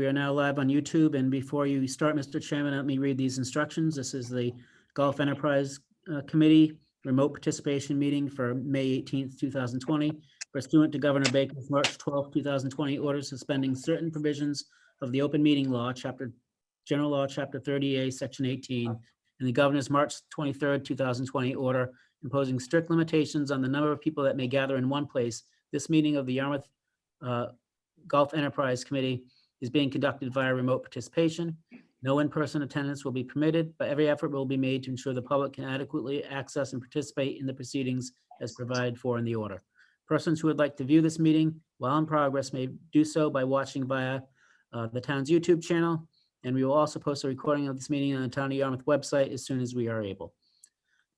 we are now live on YouTube, and before you start, Mr. Chairman, let me read these instructions. This is the Gulf Enterprise Committee remote participation meeting for May 18th, 2020, pursuant to Governor Baker's March 12th, 2020 order suspending certain provisions of the Open Meeting Law, General Law, Chapter 30A, Section 18, and the Governor's March 23rd, 2020 order imposing strict limitations on the number of people that may gather in one place. This meeting of the Yarmouth Gulf Enterprise Committee is being conducted via remote participation. No in-person attendance will be permitted, but every effort will be made to ensure the public can adequately access and participate in the proceedings as provided for in the order. Persons who would like to view this meeting while in progress may do so by watching via the town's YouTube channel, and we will also post a recording of this meeting on the Town of Yarmouth website as soon as we are able.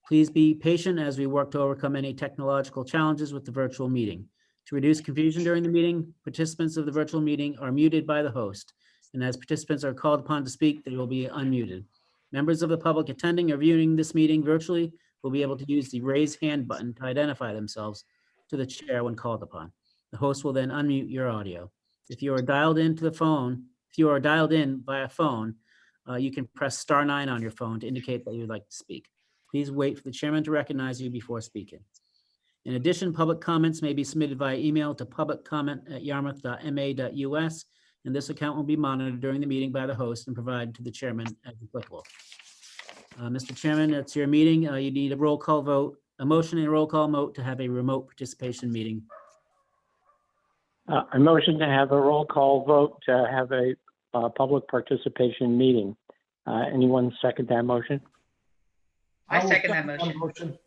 Please be patient as we work to overcome any technological challenges with the virtual meeting. To reduce confusion during the meeting, participants of the virtual meeting are muted by the host, and as participants are called upon to speak, they will be unmuted. Members of the public attending or viewing this meeting virtually will be able to use the raise hand button to identify themselves to the chair when called upon. The host will then unmute your audio. If you are dialed in via phone, you can press *9 on your phone to indicate that you would like to speak. Please wait for the chairman to recognize you before speaking. In addition, public comments may be submitted via email to publiccomment@yarmouth.ma.us, and this account will be monitored during the meeting by the host and provided to the chairman as applicable. Mr. Chairman, it's your meeting. You need a roll call vote, a motion and a roll call vote to have a remote participation meeting. A motion to have a roll call vote to have a public participation meeting. Anyone second that motion? I second that motion.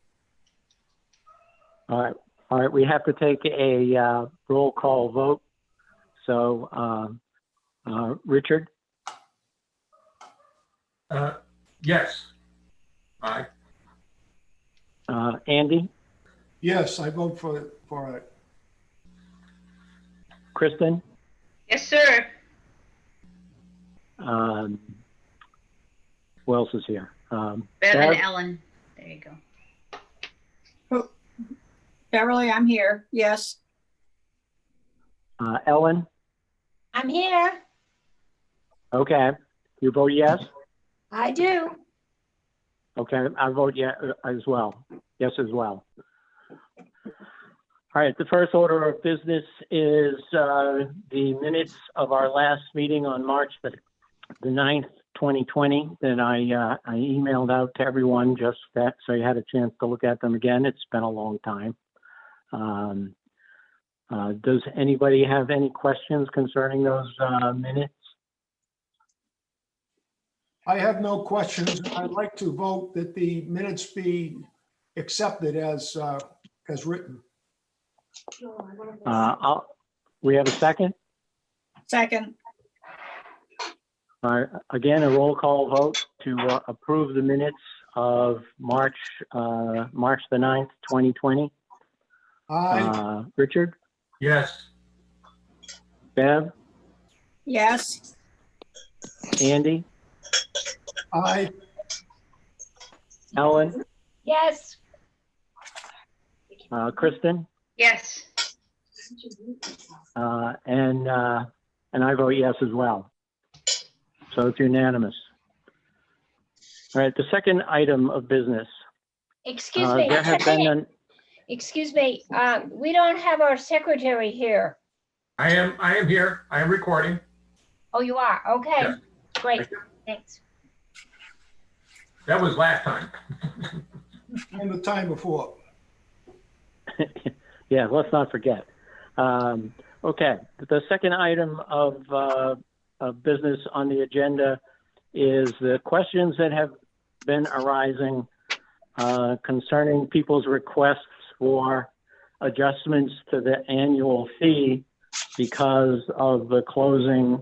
All right. We have to take a roll call vote. So, Richard? Yes. Aye. Andy? Yes, I vote for it. Kristen? Yes, sir. Who else is here? Bev Bev? and Ellen. There you go. Beverly, I'm here. Yes. Ellen? I'm here. Okay. You vote yes? I do. Okay, I vote yes as well. Yes as well. All right, the first order of business is the minutes of our last meeting on March the 9th, 2020 that I emailed out to everyone just that so you had a chance to look at them again. It's been a long time. Does anybody have any questions concerning those minutes? I have no questions. I'd like to vote that the minutes be accepted as written. We have a second? Second. All right, again, a roll call vote to approve the minutes of March the 9th, 2020. Aye. Richard? Yes. Bev? Yes. Andy? Aye. Ellen? Yes. Kristen? Yes. And I vote yes as well. So it's unanimous. All right, the second item of business. Excuse me. There have been Excuse me. We don't have our secretary here. I am here. I am recording. Oh, you are? Okay. Yes. Great. Thanks. That was last time. And the time before. Yeah, let's not forget. Okay, the second item of business on the agenda is the questions that have been arising concerning people's requests for adjustments to the annual fee because of the closing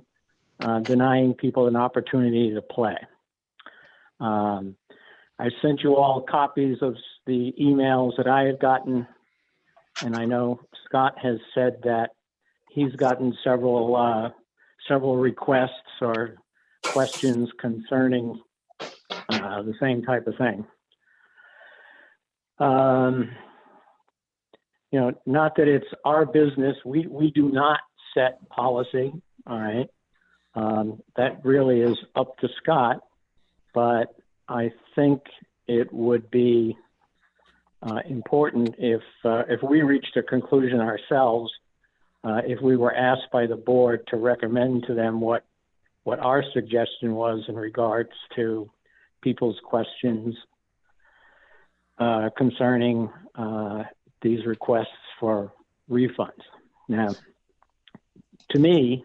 denying people an opportunity to play. I sent you all copies of the emails that I had gotten, and I know Scott has said that he's gotten several requests or questions concerning the same type of thing. You know, not that it's our business. We do not set policy, all right? That really is up to Scott, but I think it would be important if we reached a conclusion ourselves, if we were asked by the board to recommend to them what our suggestion was in regards to people's questions concerning these requests for refunds. Now, to me,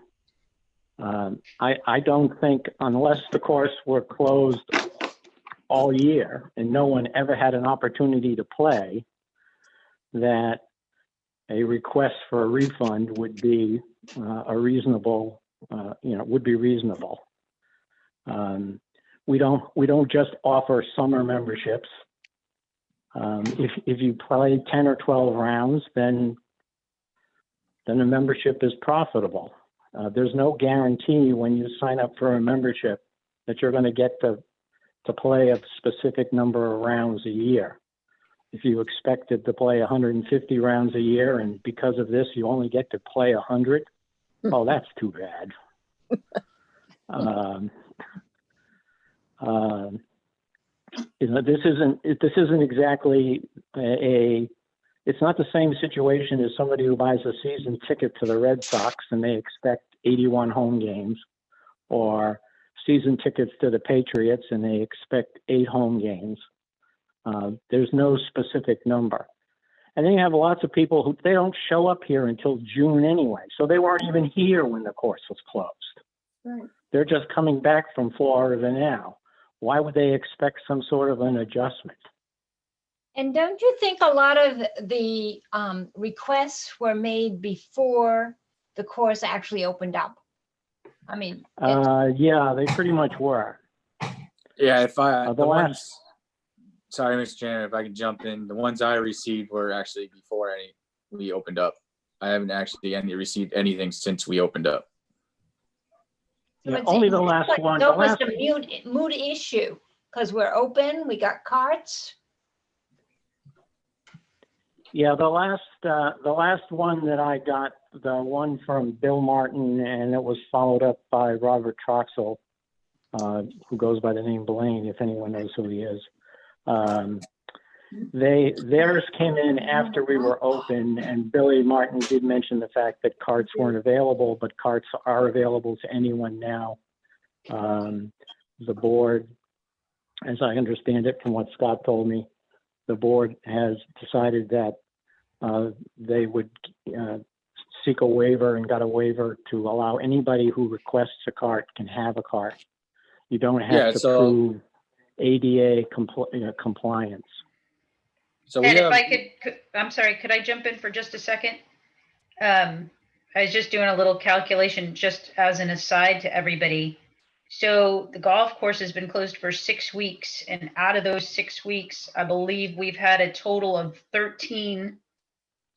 I don't think, unless the course were closed all year and no one ever had an opportunity to play, that a request for a refund would be a reasonable, would be reasonable. We don't just offer summer memberships. If you play 10 or 12 rounds, then a membership is profitable. There's no guarantee when you sign up for a membership that you're going to get to play a specific number of rounds a year. If you expected to play 150 rounds a year and because of this you only get to play 100, oh, that's too bad. This isn't exactly it's not the same situation as somebody who buys a season ticket to the Red Sox and they expect 81 home games, or season tickets to the Patriots and they expect 8 home games. There's no specific number. And then you have lots of people who, they don't show up here until June anyway. So they weren't even here when the course was closed. Right. They're just coming back from Florida now. Why would they expect some sort of an adjustment? And don't you think a lot of the requests were made before the course actually opened up? I mean, yeah, they pretty much were. Yeah, if I The the last- ones, sorry, Mr. Chairman, if I could jump in, the ones I received were actually before we opened up. I haven't actually received anything since we opened up. so Yeah, it's only the it's last like one. The almost last, a mood issue because we're open, we got carts. yeah, the last one that I got, the one from Bill Martin, and it was followed up by Robert Troxel, who goes by the name Blaine, if anyone knows who he is. Theirs came in after we were open, and Billy Martin did mention the fact that carts weren't available, but carts are available to anyone now. The board, as I understand it from what Scott told me, the board has decided that they would seek a waiver and got a waiver to allow anybody who requests a cart can have a cart. You don't have to prove ADA compliance. So Ted, we if have, I could, I'm sorry, could I jump in for just a second? I was just doing a little calculation just as an aside to everybody. So the golf course has been closed for 6 weeks, and out of those 6 weeks, I believe we've had a total of 13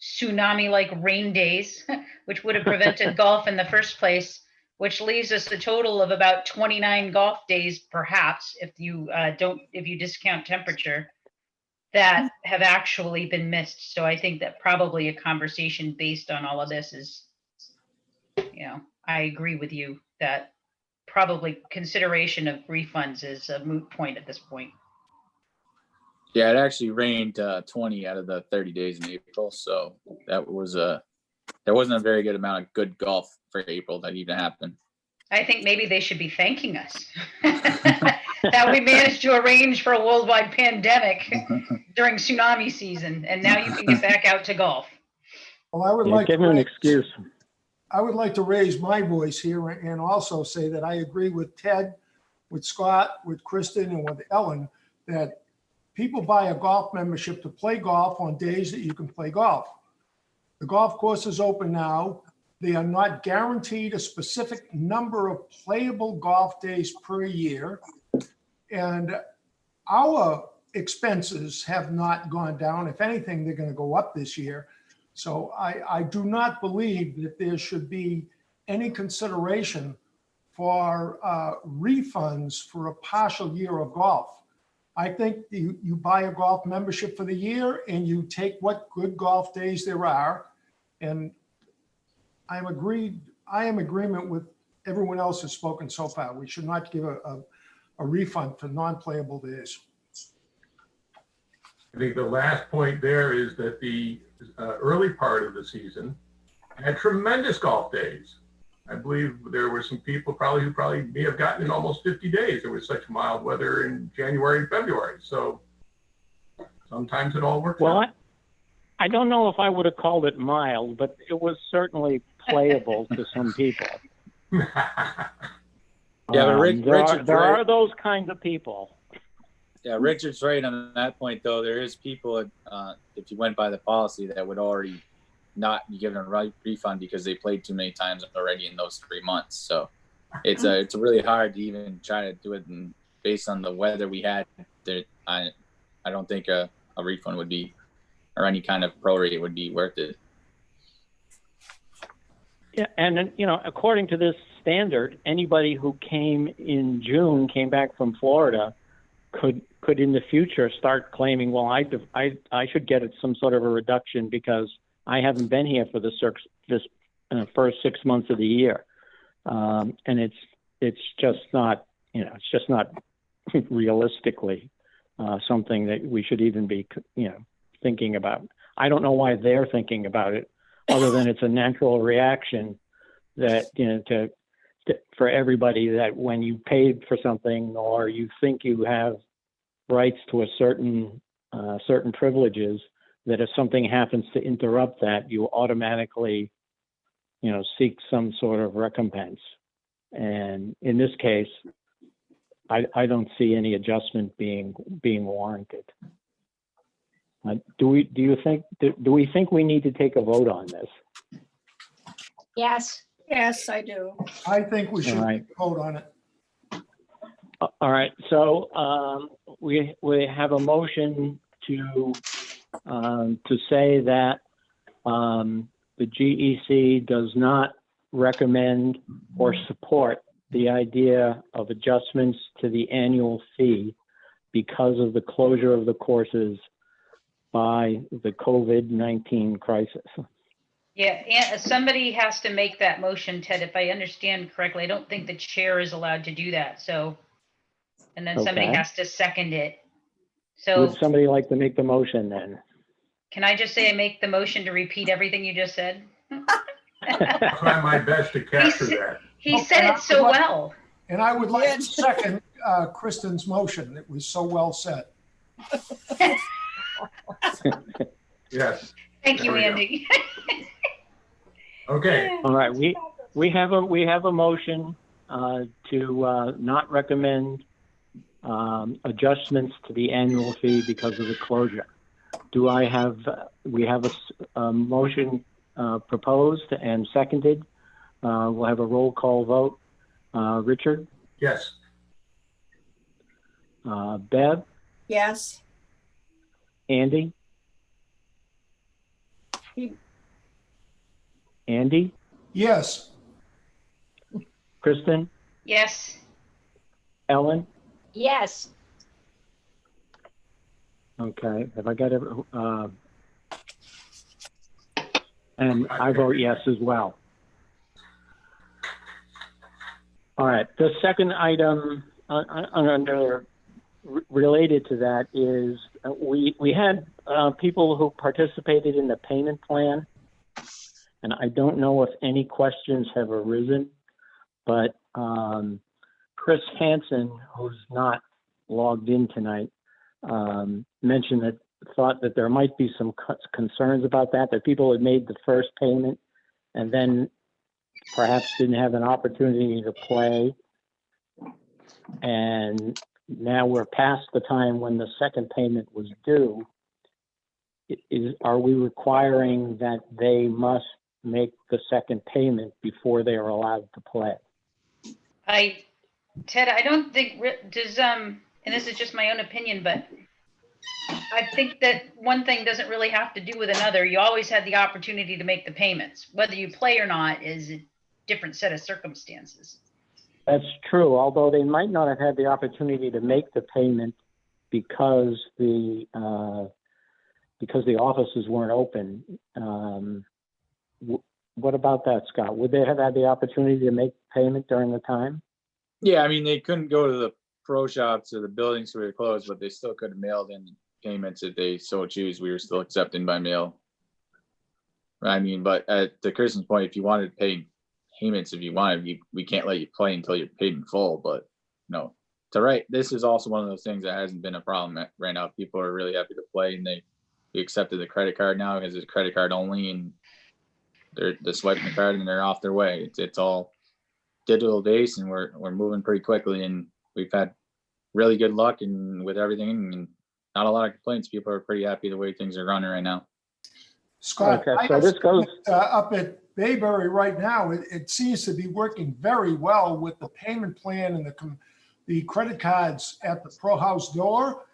tsunami-like rain days, which would have prevented golf in the first place, which leaves us a total of about 29 golf days, perhaps, if you discount temperature, that have actually been missed. So I think that probably a conversation based on all of this is, I agree with you that probably consideration of refunds is a moot point at this point. yeah, it actually rained 20 out of the 30 days in April. So that was there wasn't a very good amount of good golf for April that even happened. I think maybe they should be thanking us that we managed to arrange for a worldwide pandemic during tsunami season, and now you can get back out to golf. Well, I would Yeah, like give him an excuse. I would like to raise my voice here and also say that I agree with Ted, with Scott, with Kristen, and with Ellen, that people buy a golf membership to play golf on days that you can play golf. The golf course is open now. They are not guaranteed a specific number of playable golf days per year. And our expenses have not gone down. If anything, they're going to go up this year. So I do not believe that there should be any consideration for refunds for a partial year of golf. I think you buy a golf membership for the year and you take what good golf days there are. And I am agreement with everyone else has spoken so far. We should not give a refund for non-playable days. I think the last point there is that the early part of the season had tremendous golf days. I believe there were some people who may have gotten in almost 50 days. There was such mild weather in January and February. So sometimes it all works Well, out. I don't know if I would have called it mild, but it was certainly playable to some people. Yeah, but Richard's there right. are those kinds of people. Yeah, Richard's right on that point, though. There is people, if you went by the policy, that would already not be given a refund because they played too many times already in those 3 months. So it's really hard to even try to do it. And based on the weather we had, I don't think a refund would be, or any kind of prorate would be worth it. Yeah, and according to this standard, anybody who came in June, came back from Florida, could in the future start claiming, well, I should get some sort of a reduction because I haven't been here for this first 6 months of the year, and it's just not realistically something that we should even be thinking about. I don't know why they're thinking about it, other than it's a natural reaction that for everybody, that when you paid for something or you think you have rights to a certain privileges, that if something happens to interrupt that, you automatically, seek some sort of recompense. And in this case, I don't see any adjustment being warranted. Do we think we need to take a vote on this? Yes. Yes, I do. I think we should All right. vote on it. All right. So we have a motion to say that the GEC does not recommend or support the idea of adjustments to the annual fee because of the closure of the courses by the COVID-19 crisis. Yeah, and somebody has to make that motion, Ted, if I understand correctly. I don't think the chair is allowed to do that, so, and then somebody Okay. has to second it. So Would somebody like to make the motion then? can I just say I make the motion to repeat everything you just said? I'll try my best to capture that. He said it so well. And I would like to second Kristen's motion. It was so well said. Yes. Thank you, There we go. Andy. Okay. All right, we have a motion to not recommend adjustments to the annual fee because of the closure. We have a motion proposed and seconded. We'll have a roll call vote. Richard? Yes. Bev? Yes. Andy? Andy? Yes. Kristen? Yes. Ellen? Yes. Okay, have I got it? And I vote yes as well. All right, the second item related to that is we had people who participated in the payment plan, and I don't know if any questions have arisen, but Chris Hansen, who's not logged in tonight, mentioned thought that there might be some concerns about that people had made the first payment and then perhaps didn't have an opportunity to play. And now we're past the time when the second payment was due. Are we requiring that they must make the second payment before they are allowed to play? Ted, I don't think does and this is just my own opinion, but I think that one thing doesn't really have to do with another. You always had the opportunity to make the payments. Whether you play or not is a different set of circumstances. That's true, although they might not have had the opportunity to make the payment because the offices weren't open. What about that, Scott? Would they have had the opportunity to make payment during the time? Yeah, I mean, they couldn't go to the pro shops or the buildings, so we were closed, but they still could have mailed in payments if they so choose. We were still accepting by mail. I mean, but at the Kristen's point, if you wanted to pay payments, if you wanted, we can't let you play until you're paid in full. But no, this is also one of those things that hasn't been a problem right now. People are really happy to play, and we accepted the credit card now because it's credit card only, and they're swiping the card and they're off their way. It's all digital based, and we're moving pretty quickly, and we've had really good luck and with everything, and not a lot of complaints. People are pretty happy the way things are running right now. Scott, Okay, I so this goes, up at Bayberry right now, it seems to be working very well with the payment plan and the credit cards at the Pro House door.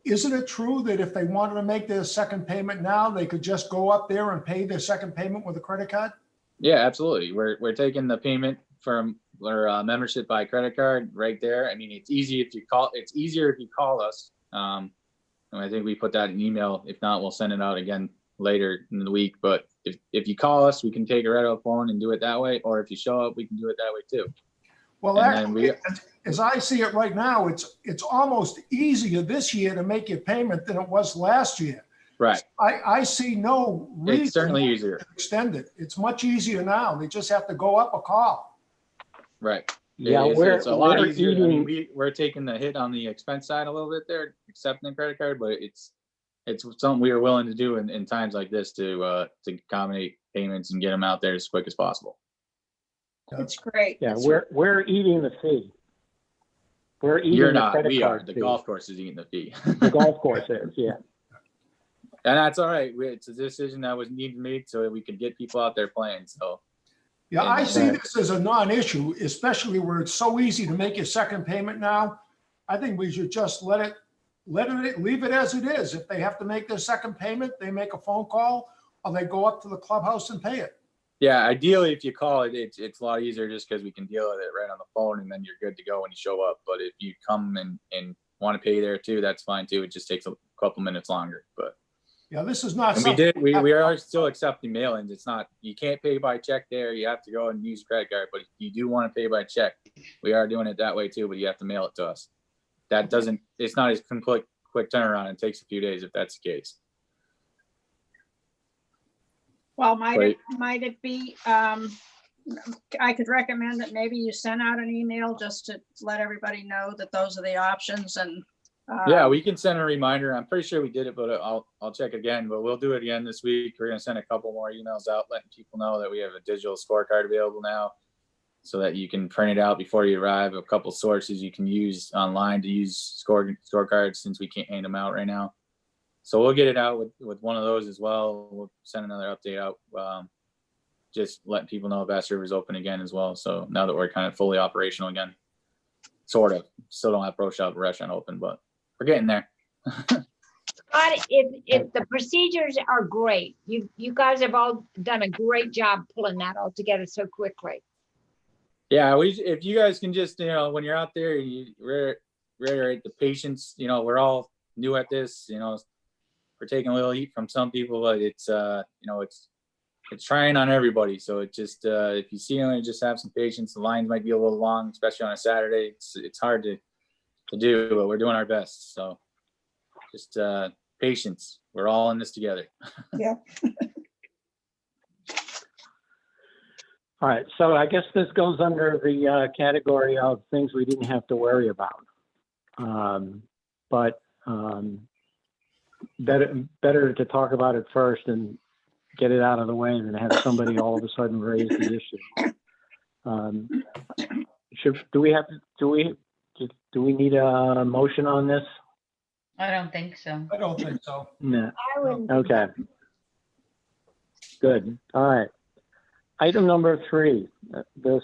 Isn't it true that if they wanted to make their second payment now, they could just go up there and pay their second payment with a credit card? Yeah, absolutely. We're taking the payment from our membership by credit card right there. I mean, it's easier if you call us. And I think we put that in email. If not, we'll send it out again later in the week. But if you call us, we can take it right off the phone and do it that way. Or if you show up, we can do it that way too. Well, And actually, as I see it right now, it's almost easier this year to make your payment than it was last year. Right. I see no reason It's certainly easier. to extend it. It's much easier now. They just have to go up or call. Right. yeah, It's a lot we're easier. I mean, eating, we're taking the hit on the expense side a little bit there, accepting the credit card, but it's something we are willing to do in times like this to accommodate payments and get them out there as quick as possible. It's great. yeah, It's we're eating the fee. We're eating You're the not. credit We are. card The fee. golf course is eating the fee. The golf course is, yeah. And that's all right. It's a decision that was needed made so that we could get people out there playing. So Yeah, I see Right. this as a non-issue, especially where it's so easy to make your second payment now. I think we should just leave it as it is. If they have to make their second payment, they make a phone call or they go up to the clubhouse and pay it. yeah, ideally, if you call it, it's a lot easier just because we can deal with it right on the phone and then you're good to go when you show up. But if you come and want to pay there too, that's fine too. It just takes a couple minutes longer. But Yeah, this is not and we something. we are still accepting mail-ins. It's not, you can't pay by check there. You have to go and use credit card. But if you do want to pay by check, we are doing it that way too, but you have to mail it to us. It's not as quick turnaround. It takes a few days if that's the case. Well, Right. might it be, I could recommend that maybe you send out an email just to let everybody know that those are the options and. Yeah, we can send a reminder. I'm pretty sure we did it, but I'll check again, but we'll do it again this week. We're gonna send a couple more emails out, letting people know that we have a digital scorecard available now so that you can print it out before you arrive. A couple sources you can use online to use scorecards since we can't hand them out right now. So we'll get it out with one of those as well. We'll send another update out. Just letting people know Bass River is open again as well. So now that we're kind of fully operational again, sort of. Still don't have Pro Shop or restaurant open, but we're getting there. But if the procedures are great, you guys have all done a great job pulling that all together so quickly. Yeah, if you guys can just, when you're out there, you reiterate the patience. We're all new at this. We're taking a little heat from some people, but it's trying on everybody. So it just, if you see them, just have some patience. The lines might be a little long, especially on a Saturday. It's hard to do, but we're doing our best. So just patience. We're all in this together. Yeah. All right, so I guess this goes under the category of things we didn't have to worry about. But better to talk about it first and get it out of the way than have somebody all of a sudden raise the issue. Do we need a motion on this? I don't think so. I don't think so. No. I wouldn't. Okay. Good. All right. Item number 3, this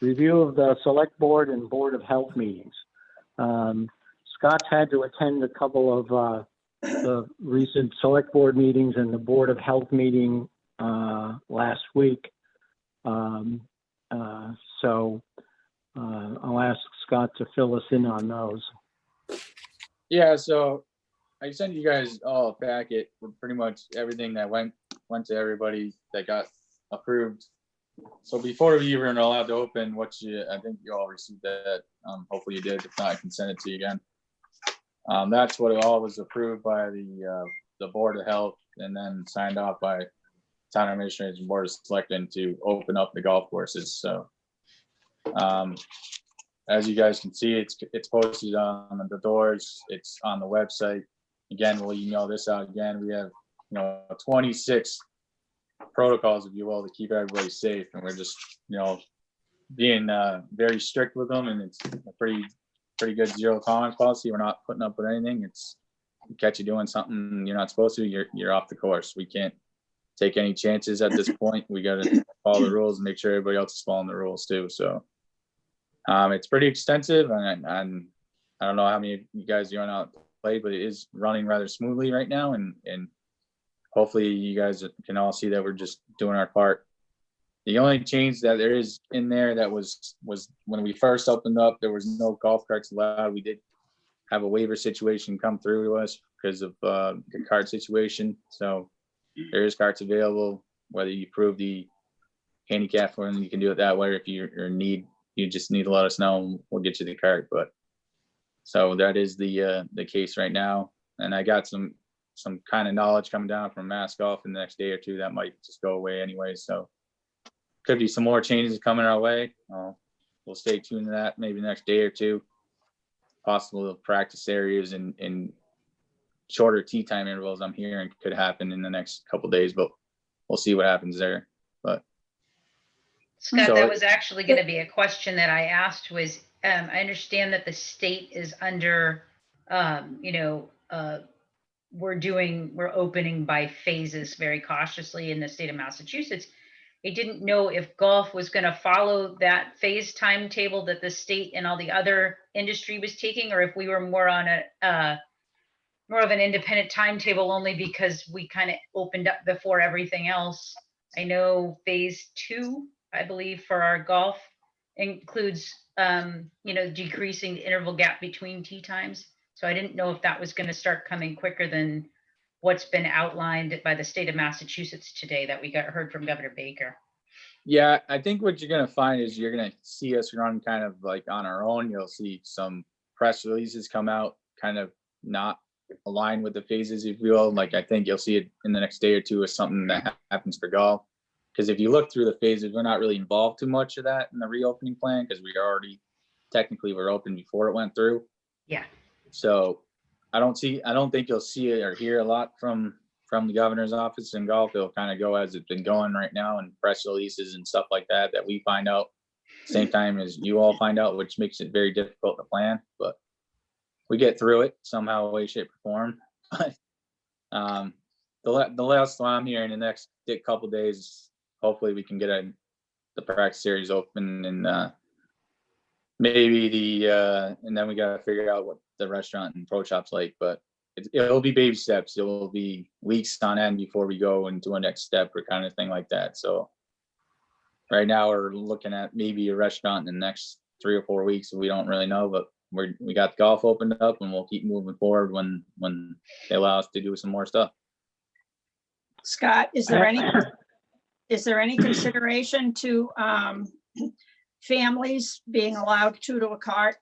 review of the select board and board of health meetings. Scott's had to attend a couple of the recent select board meetings and the board of health meeting last week. So I'll ask Scott to fill us in on those. Yeah, so I sent you guys all a packet with pretty much everything that went went to everybody that got approved. So before we even allowed to open, I think you all received that. Hopefully you did. If not, I can send it to you again. That's what it all was approved by the Board of Health and then signed off by Town Administrators and Board of Selectmen to open up the golf courses. So as you guys can see, it's posted on the doors. It's on the website. Again, we'll email this out again. We have 26 protocols, if you will, to keep everybody safe, and we're just being very strict with them, and it's a pretty good zero tolerance policy. We're not putting up with anything. It's we catch you doing something you're not supposed to, you're off the course. We can't take any chances at this point. We got to follow the rules and make sure everybody else is following the rules too. So it's pretty extensive, and I don't know how many of you guys are going out to play, but it is running rather smoothly right now, and hopefully you guys can all see that we're just doing our part. The only change that there is in there that was when we first opened up, there was no golf carts allowed. We did have a waiver situation come through to us because of the cart situation. So there is carts available, whether you prove the handicap for them, you can do it that way. If you're in need, you just need to let us know and we'll get you the cart. But so that is the case right now. And I got some kind of knowledge coming down from Mass Golf in the next day or two that might just go away anyway. So could be some more changes coming our way. We'll stay tuned to that maybe the next day or two. Possible practice areas and shorter tee time intervals I'm hearing could happen in the next couple of days, but we'll see what happens there. But Scott, So- that was actually going to be a question that I asked was, I understand that the state is under, we're opening by phases very cautiously in the state of Massachusetts. I didn't know if golf was going to follow that phase timetable that the state and all the other industry was taking, or if we were more on more of an independent timetable only because we kind of opened up before everything else. I know phase 2, I believe, for our golf includes, decreasing the interval gap between tee times. So I didn't know if that was going to start coming quicker than what's been outlined by the state of Massachusetts today that we heard from Governor Baker. yeah, I think what you're going to find is you're going to see us run kind of like on our own. You'll see some press releases come out kind of not aligned with the phases, if you will. Like I think you'll see it in the next day or two as something that happens for golf. Because if you look through the phases, we're not really involved too much of that in the reopening plan because we already technically were open before it went through. Yeah. So I don't think you'll see it or hear a lot from the governor's office in golf. It'll kind of go as it's been going right now, and press releases and stuff like that we find out same time as you all find out, which makes it very difficult to plan. But we get through it somehow, way, shape, or form. But the last one I'm hearing in the next couple of days, hopefully we can get the practice series open, and maybe and then we got to figure out what the restaurant and pro shop's like. But it'll be baby steps. It will be weeks on end before we go into a next step or kind of thing like that. So right now we're looking at maybe a restaurant in the next 3 or 4 weeks. We don't really know, but we got the golf opened up, and we'll keep moving forward when they allow us to do some more stuff. Scott, is there any consideration to families being allowed 2 to a cart?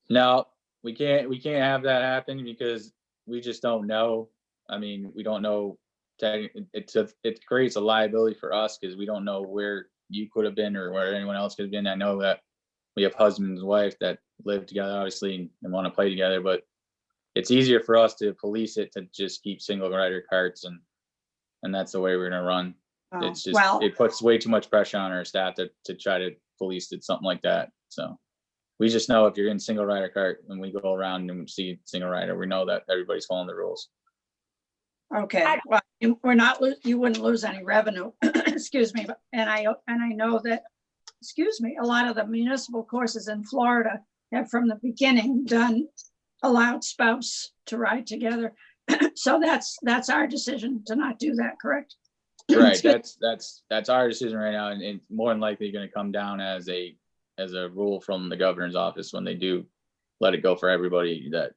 No, we can't have that happen because we just don't know. I mean, we don't know. It creates a liability for us because we don't know where you could have been or where anyone else could have been. I know that we have husband and wife that live together, obviously, and want to play together, but it's easier for us to police it to just keep single rider carts, and that's the way we're going to run. Oh, It's just, well, it puts way too much pressure on our staff to try to police it, something like that. So we just know if you're in single rider cart and we go around and we see single rider, we know that everybody's following the rules. okay, well, you wouldn't lose any revenue, excuse me, and I know that, a lot of the municipal courses in Florida have from the beginning allowed spouse to ride together. So that's our decision to not do that, correct? Right, that's our decision right now, and it's more than likely going to come down as a rule from the governor's office when they do let it go for everybody that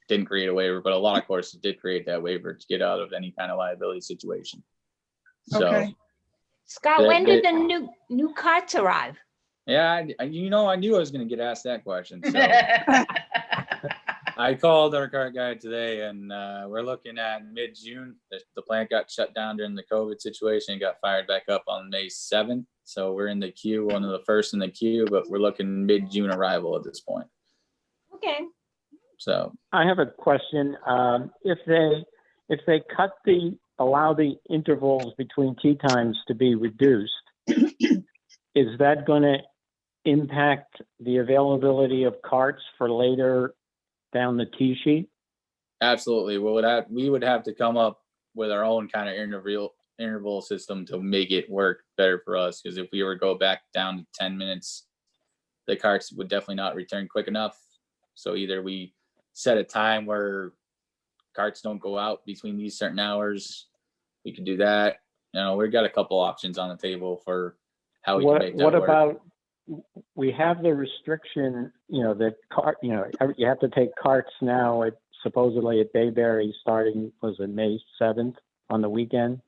didn't create a waiver. But a lot of courses did create that waiver to get out of any kind of liability situation. So, Okay. Scott, They- when did they- the new carts arrive? yeah, I knew I was going to get asked that question. So I called our cart guy today, and we're looking at mid-June. The plant got shut down during the COVID situation and got fired back up on May 7th. So we're in the queue, one of the first in the queue, but we're looking mid-June arrival at this point. Okay. So I have a question. If they allow the intervals between tea times to be reduced, is that going to impact the availability of carts for later down the tea sheet? absolutely, we would have to come up with our own kind of interval system to make it work better for us. Because if we were to go back down to 10 minutes, the carts would definitely not return quick enough. So either we set a time where carts don't go out between these certain hours. We could do that. We've got a couple options on the table for how we can make that What work. about, we have the restriction, that you have to take carts now supposedly at Bayberry starting, was it May 7th on the weekend?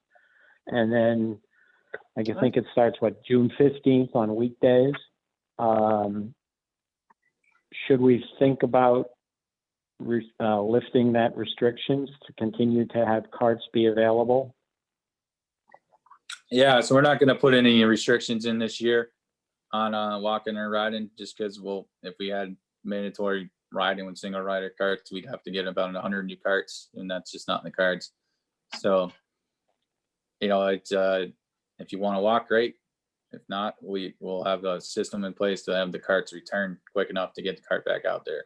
And then I think it starts, June 15th on weekdays. Should we think about lifting that restrictions to continue to have carts be available? Yeah, so we're not going to put any restrictions in this year on walking or riding, just because if we had mandatory riding with single rider carts, we'd have to get about 100 new carts, and that's just not in the cards. So, it's if you want to walk, great. If not, we will have a system in place to have the carts return quick enough to get the cart back out there.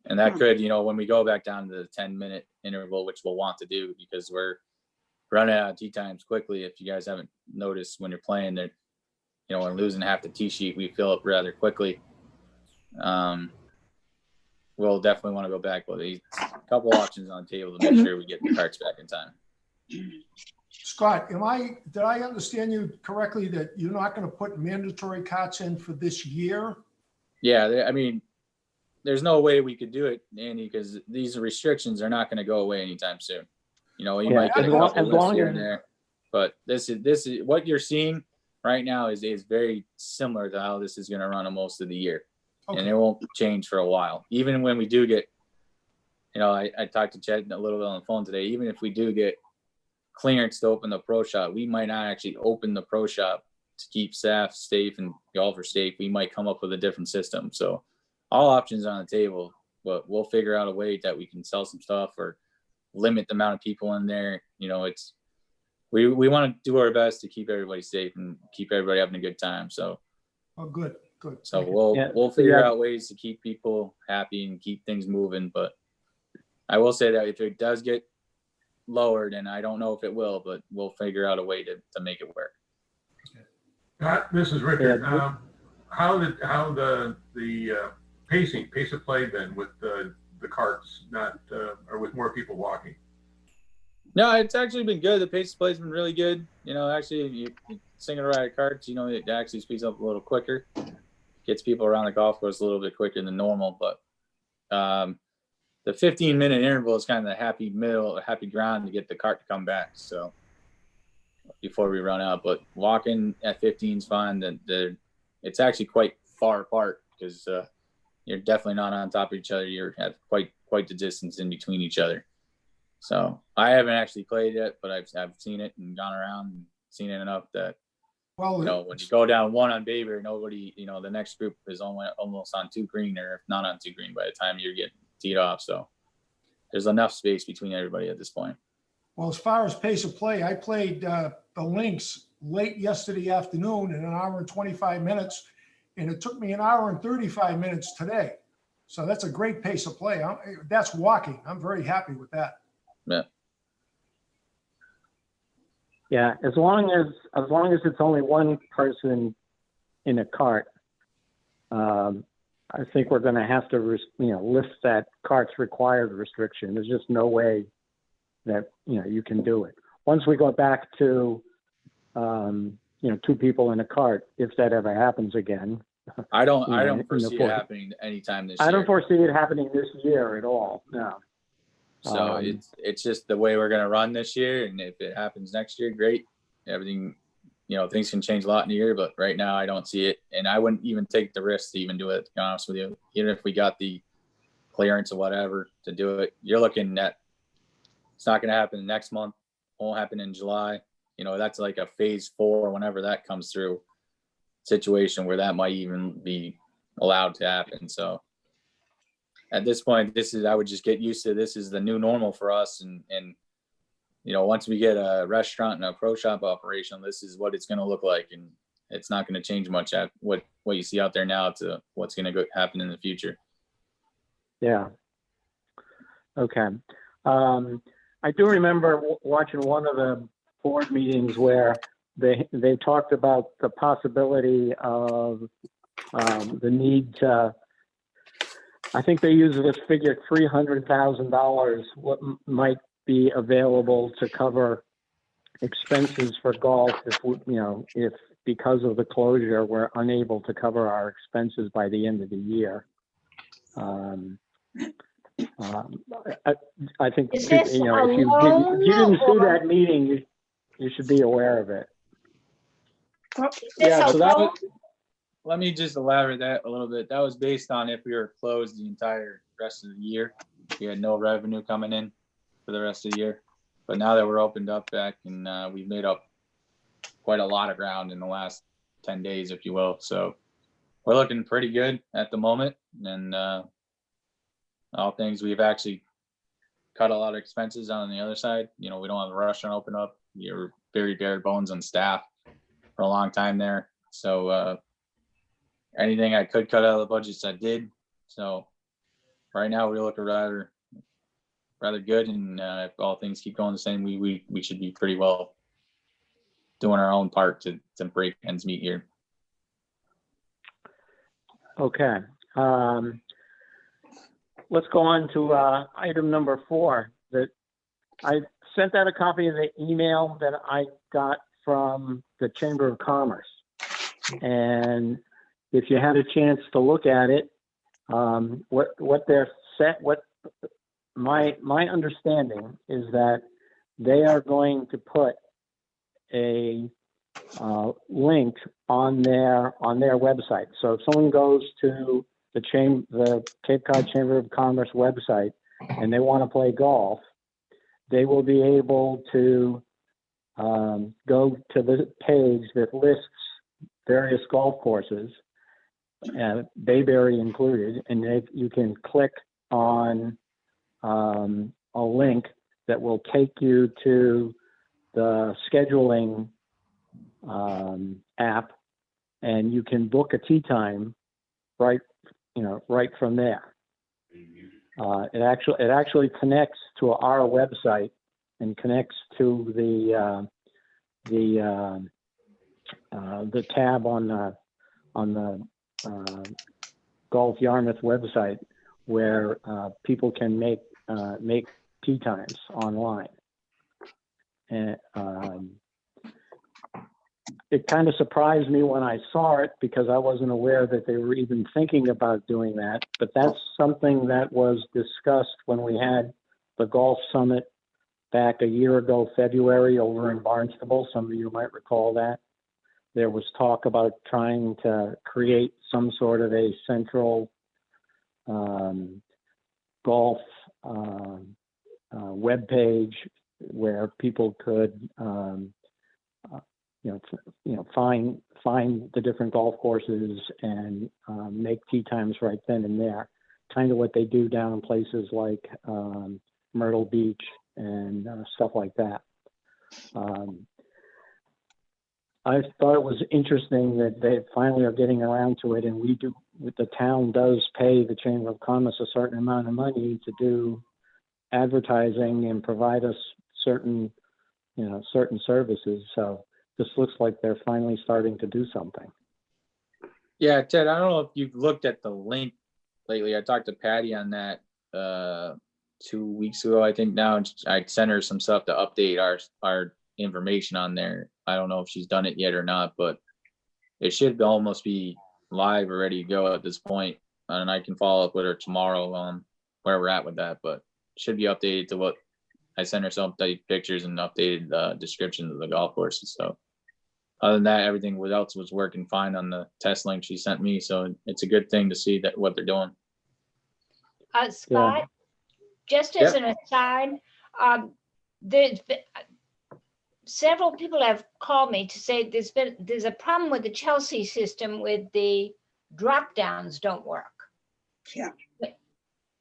And that could, when we go back down to the 10-minute interval, which we'll want to do because we're running out of tee times quickly. If you guys haven't noticed when you're playing that, when losing half the tee sheet, we fill up rather quickly. We'll definitely want to go back with a couple options on the table to make sure we get the carts back in time. Scott, did I understand you correctly that you're not going to put mandatory carts in for this year? Yeah, there's no way we could do it, Andy, because these restrictions are not going to go away anytime soon. You might get a couple lifts here and there, but this is what you're seeing right now is very similar to how this is going to run most of the year. Okay. And it won't change for a while. Even when we do get, I talked to Chet a little bit on the phone today. Even if we do get clearance to open the pro shop, we might not actually open the pro shop to keep staff safe and golfers safe. We might come up with a different system. So all options are on the table, but we'll figure out a way that we can sell some stuff or limit the amount of people in there. We want to do our best to keep everybody safe and keep everybody having a good time. So, Good. So we'll figure out ways to keep people happy and keep things moving. But I will say that if it does get lowered, and I don't know if it will, but we'll figure out a way to make it work. This is Richard. How the pace of play been with the carts, or with more people walking? No, it's actually been good. The pace of play has been really good. Actually, you single rider carts, it actually speeds up a little quicker, gets people around the golf course a little bit quicker than normal. But the 15-minute interval is kind of the happy ground to get the cart to come back. So before we run out, but walking at 15 is fine. It's actually quite far apart because you're definitely not on top of each other. You have quite the distance in between each other. So I haven't actually played it, but I've seen it and gone around and seen it enough that, when you go down one on Baber, nobody, the next group is almost on 2 green, or if not on 2 green by the time you're getting teed off. So there's enough space between everybody at this point. Well, as far as pace of play, I played the links late yesterday afternoon in an hour and 25 minutes, and it took me an hour and 35 minutes today. So that's a great pace of play. That's walking. I'm very happy with that. Yeah. Yeah, as long as it's only one person in a cart, I think we're going to have to, lift that cart's required restriction. There's just no way that, you can do it. Once we go back to, 2 people in a cart, if that ever happens again. I don't foresee it happening anytime this year. I don't foresee it happening this year at all. No. So it's just the way we're going to run this year. And if it happens next year, great. everything, things can change a lot in a year, but right now I don't see it. And I wouldn't even take the risk to even do it, to be honest with you. Even if we got the clearance or whatever to do it, you're looking at, it's not going to happen next month, won't happen in July. That's like a phase 4, whenever that comes through, situation where that might even be allowed to happen. So at this point, I would just get used to, this is the new normal for us. And once we get a restaurant and a pro shop operation, this is what it's going to look like. And it's not going to change much at what you see out there now to what's going to happen in the future. Yeah. Okay. I do remember watching one of the board meetings where they talked about the possibility of the need to, I think they use this figure, $300,000, what might be available to cover expenses for golf if because of the closure, we're unable to cover our expenses by the end of the year. I think, Is this if you alone, didn't see or- that meeting, you should be aware of it. Is this Yeah, so that alone? was, let me just elaborate that a little bit. That was based on if we were closed the entire rest of the year. We had no revenue coming in for the rest of the year. But now that we're opened up back, and we've made up quite a lot of ground in the last 10 days, if you will. So we're looking pretty good at the moment. And all things, we've actually cut a lot of expenses on the other side. We don't have a restaurant open up. You're very bare bones on staff for a long time there. So anything I could cut out of the budgets, I did. So right now we look rather good, and if all things keep going the same, we should be pretty well doing our own part to break ends meet here. Okay. Let's go on to item number 4. That I sent out a copy of the email that I got from the Chamber of Commerce, and if you had a chance to look at it, what they're set, my understanding is that they are going to put a link on their website. So if someone goes to the Cape Cod Chamber of Commerce website and they want to play golf, they will be able to go to the page that lists various golf courses, Bayberry included, and you can click on a link that will take you to the scheduling app, and you can book a tee time right from there. It actually connects to our website and connects to the tab on the Golf Yarmouth website where people can make tee times online. And it kind of surprised me when I saw it, because I wasn't aware that they were even thinking about doing that. But that's something that was discussed when we had the Golf Summit back a year ago, February, over in Barnstable. Some of you might recall that. There was talk about trying to create some sort of a central golf web page where people could find the different golf courses and make tee times right then and there, kind of what they do down in places like Myrtle Beach and stuff like that. I thought it was interesting that they finally are getting around to it, and the town does pay the Chamber of Commerce a certain amount of money to do advertising and provide us certain services. So this looks like they're finally starting to do something. Yeah, Ted, I don't know if you've looked at the link lately. I talked to Patty on that 2 weeks ago, I think now. I sent her some stuff to update our information on there. I don't know if she's done it yet or not, but it should almost be live or ready to go at this point. And I can follow up with her tomorrow on where we're at with that, but it should be updated to what I sent her some updated pictures and updated descriptions of the golf courses. So other than that, everything else was working fine on the test link she sent me. So it's a good thing to see that what they're doing. Scott, just as an aside, several people have called me to say there's a problem with the Chelsea system with the drop downs don't work. Yeah.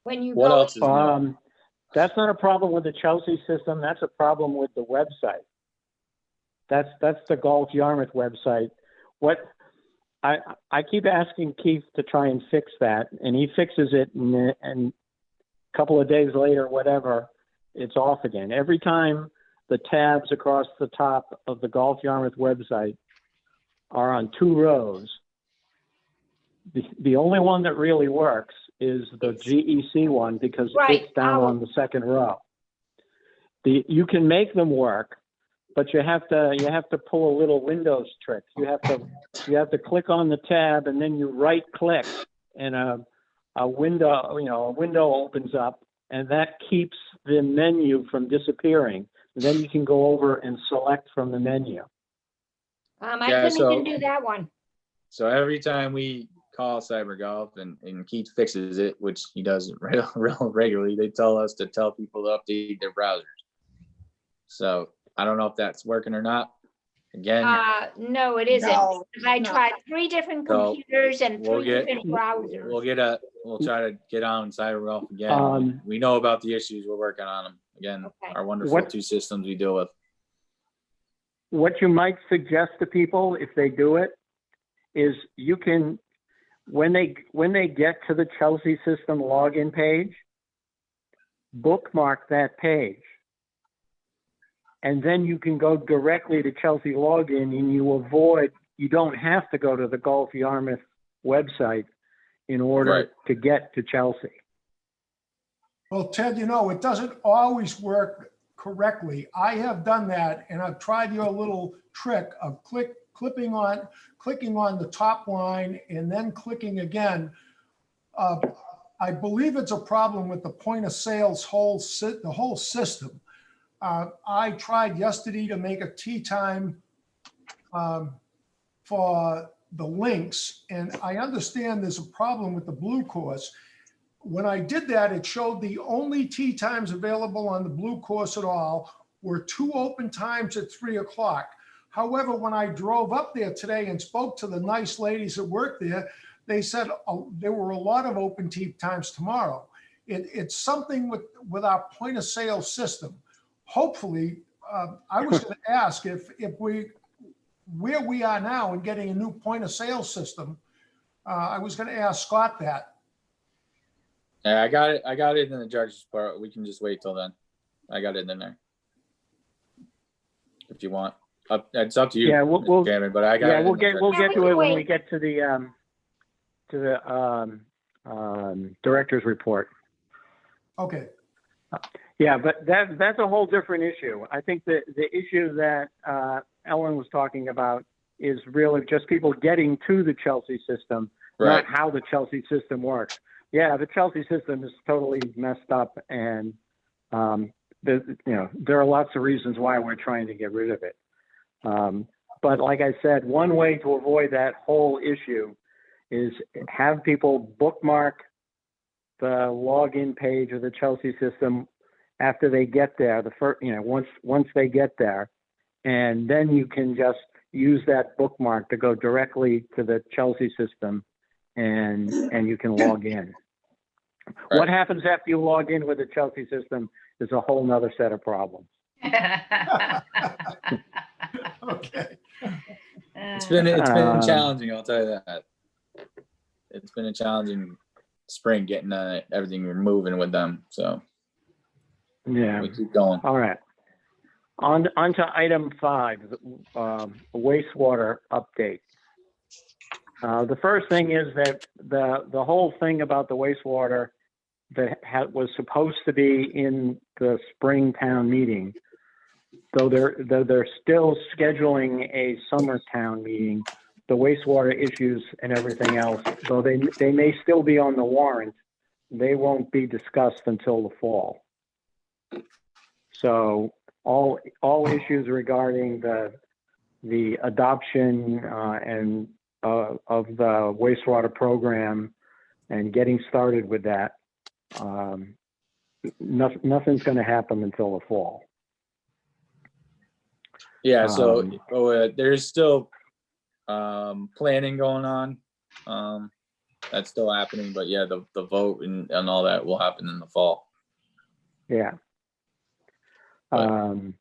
When you What go, else is new? That's not a problem with the Chelsea system. That's a problem with the website. That's the Golf Yarmouth website. What I keep asking Keith to try and fix that, and he fixes it, and a couple of days later, whatever, it's off again. Every time the tabs across the top of the Golf Yarmouth website are on 2 rows, the only one that really works is the GEC one, because Right. it's down on the second row. You can make them work, but you have to pull a little Windows trick. You have to click on the tab, and then you right click, and a window opens up, and that keeps the menu from disappearing. Then you can go over and select from the menu. I couldn't even do that one. So every time we call Cyber Golf and Keith fixes it, which he does real regularly, they tell us to tell people to update their browsers. So I don't know if that's working or not. Again, No, it isn't. No, Because I no. tried 3 different So, computers and we'll 3 get- different browsers. we'll try to get on Cyber Golf again. We know about the issues. We're working on them. Again, Okay. our wonderful 2 systems we deal with. What you might suggest to people if they do it is you can, when they get to the Chelsea system login page, bookmark that page. And then you can go directly to Chelsea login, and you don't have to go to the Golf Yarmouth website in order to get to Chelsea. Well, Ted, it doesn't always work correctly. I have done that, and I've tried your little trick of clicking on the top line and then clicking again. I believe it's a problem with the point of sales the whole system. I tried yesterday to make a tee time for the links, and I understand there's a problem with the blue course. When I did that, it showed the only tee times available on the blue course at all were 2 open times at 3 o'clock. However, when I drove up there today and spoke to the nice ladies that work there, they said there were a lot of open tee times tomorrow. It's something with our point of sale system. Hopefully, I was going to ask if where we are now in getting a new point of sale system, I was going to ask Scott that. Yeah, I got it in the judge's part. We can just wait till then. I got it in there. If you want, it's up to you. Yeah, we'll Cameron, but I got it. We'll get to it when we wait. get to the director's report. Okay. Yeah, but that's a whole different issue. I think that the issue that Ellen was talking about is really just people getting to the Chelsea system, not how the Chelsea system works. Yeah, the Chelsea system is totally messed up, and there are lots of reasons why we're trying to get rid of it. But like I said, one way to avoid that whole issue is have people bookmark the login page of the Chelsea system after they get there. Once they get there, and then you can just use that bookmark to go directly to the Chelsea system, and you can log in. Right. What happens after you log in with the Chelsea system is a whole nother set of problems. Okay. It's been challenging. I'll tell you that. It's been a challenging spring getting everything moving with them. So yeah, we keep going. All right. On to item 5, wastewater update. The first thing is that the whole thing about the wastewater that was supposed to be in the spring town meeting, though they're still scheduling a summer town meeting, the wastewater issues and everything else, though they may still be on the warrant, they won't be discussed until the fall. So all issues regarding the adoption and of the wastewater program and getting started with that, nothing's going to happen until the fall. Yeah, so there's still planning going on. That's still happening, but yeah, the vote and all that will happen in the fall. Yeah. And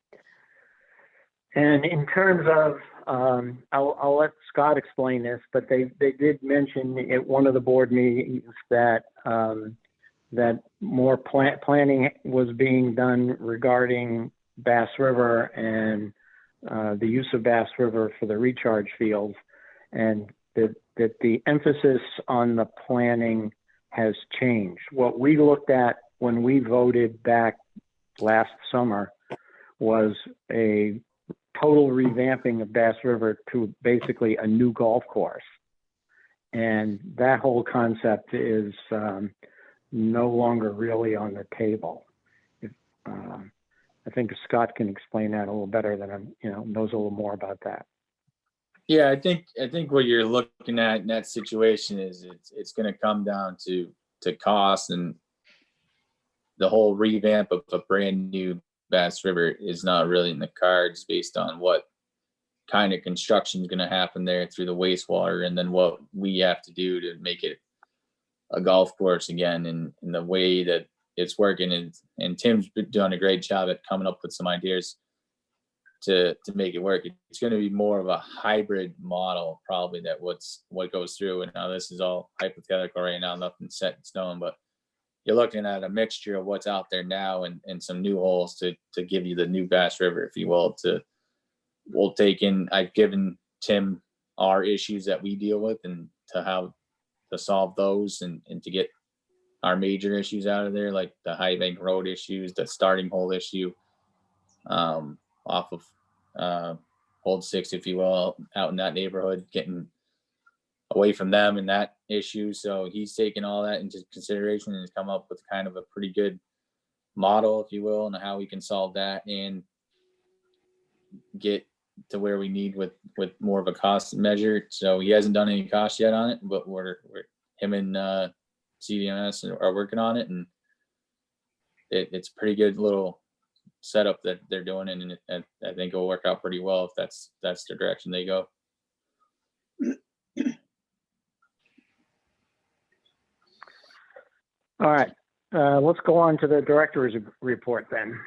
in terms of, I'll let Scott explain this, but they did mention at one of the board meetings that that more planning was being done regarding Bass River and the use of Bass River for the recharge fields, and that the emphasis on the planning has changed. What we looked at when we voted back last summer was a total revamping of Bass River to basically a new golf course. And that whole concept is no longer really on the table. I think Scott can explain that a little better than I'm, knows a little more about that. Yeah, I think what you're looking at in that situation is it's going to come down to cost, and the whole revamp of a brand new Bass River is not really in the cards based on what kind of construction is going to happen there through the wastewater, and then what we have to do to make it a golf course again, and the way that it's working. And Tim's been doing a great job at coming up with some ideas to make it work. It's going to be more of a hybrid model, probably, that what goes through. And now this is all hypothetical right now, nothing set in stone, but you're looking at a mixture of what's out there now and some new holes to give you the new Bass River, if you will. I've given Tim our issues that we deal with and to solve those and to get our major issues out of there, like the High Bank Road issues, the starting hole issue, off of Old 6, if you will, out in that neighborhood, getting away from them and that issue. So he's taken all that into consideration and has come up with kind of a pretty good model, if you will, and how we can solve that and get to where we need with more of a cost measure. So he hasn't done any cost yet on it, but him and CDMS are working on it, and it's pretty good little setup that they're doing, and I think it'll work out pretty well if that's the direction they go. All right, let's go on to the director's report then.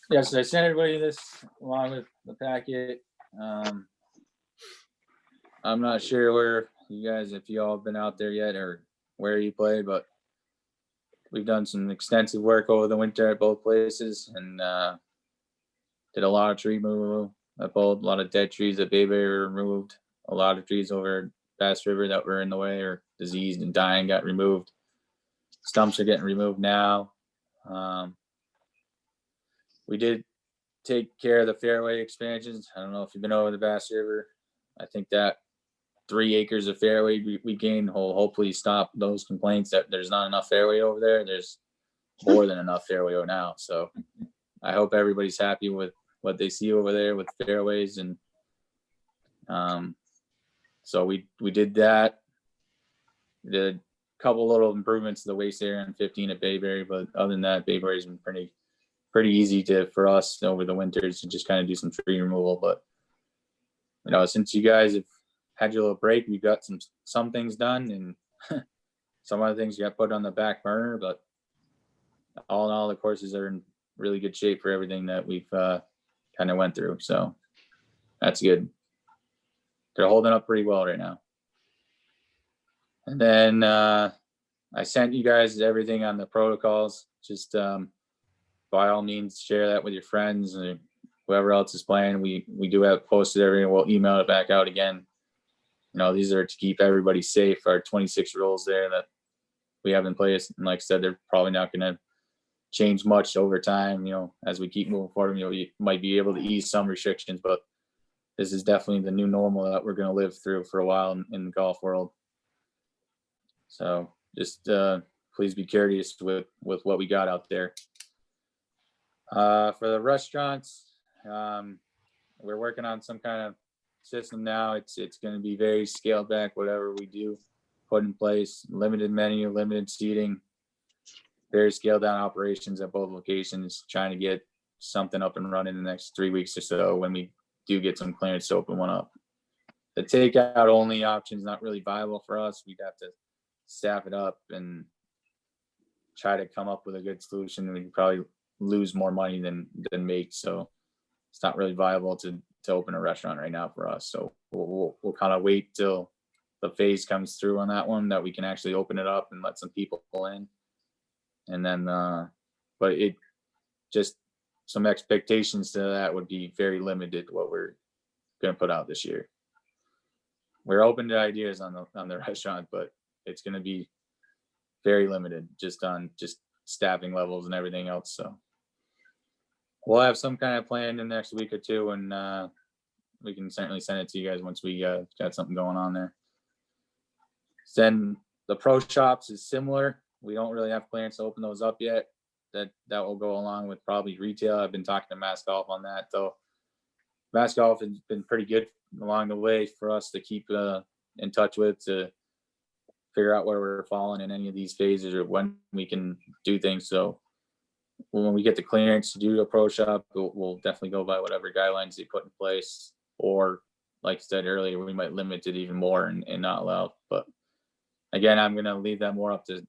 Yes, I sent everybody this along with the packet. I'm not sure where you guys, if you all have been out there yet or where you played, but we've done some extensive work over the winter at both places, and did a lot of tree removal at both. A lot of dead trees at Bayberry were removed. A lot of trees over Bass River that were in the way or diseased and dying got removed. Stumps are getting removed now. We did take care of the fairway expansions. I don't know if you've been over the Bass River. I think that 3 acres of fairway we gained will hopefully stop those complaints that there's not enough fairway over there. There's more than enough fairway now. So I hope everybody's happy with what they see over there with fairways. And so we did that. We did a couple little improvements to the waste area on 15 at Bayberry, but other than that, Bayberry's been pretty easy for us over the winters to just kind of do some tree removal. But since you guys have had your little break, we've got some things done, and some other things got put on the back burner. But all in all, the courses are in really good shape for everything that we've kind of went through. So that's good. They're holding up pretty well right now. And then I sent you guys everything on the protocols. Just by all means, share that with your friends and whoever else is playing. We do have posted everything. We'll email it back out again. These are to keep everybody safe. Our 26 rules there that we have in place. And like I said, they're probably not going to change much over time. As we keep moving forward, you might be able to ease some restrictions, but this is definitely the new normal that we're going to live through for a while in the golf world. So just please be courteous with what we got out there. For the restaurants, we're working on some kind of system now. It's going to be very scaled back, whatever we do put in place, limited menu, limited seating, very scaled down operations at both locations, trying to get something up and running in the next 3 weeks or so when we do get some clearance to open one up. The takeout only option is not really viable for us. We'd have to staff it up and try to come up with a good solution. We'd probably lose more money than make. So it's not really viable to open a restaurant right now for us. So we'll kind of wait till the phase comes through on that one, that we can actually open it up and let some people in. And then, but it just some expectations to that would be very limited what we're going to put out this year. We're open to ideas on the restaurant, but it's going to be very limited just on staffing levels and everything else. So we'll have some kind of plan in the next week or two, and we can certainly send it to you guys once we got something going on there. Then the pro shops is similar. We don't really have plans to open those up yet. That will go along with probably retail. I've been talking to Mass Golf on that, though. Mass Golf has been pretty good along the way for us to keep in touch with, to figure out where we're falling in any of these phases or when we can do things. So when we get the clearance to do a pro shop, we'll definitely go by whatever guidelines they put in place. Or like I said earlier, we might limit it even more and not allow. But again, I'm going to leave that more up to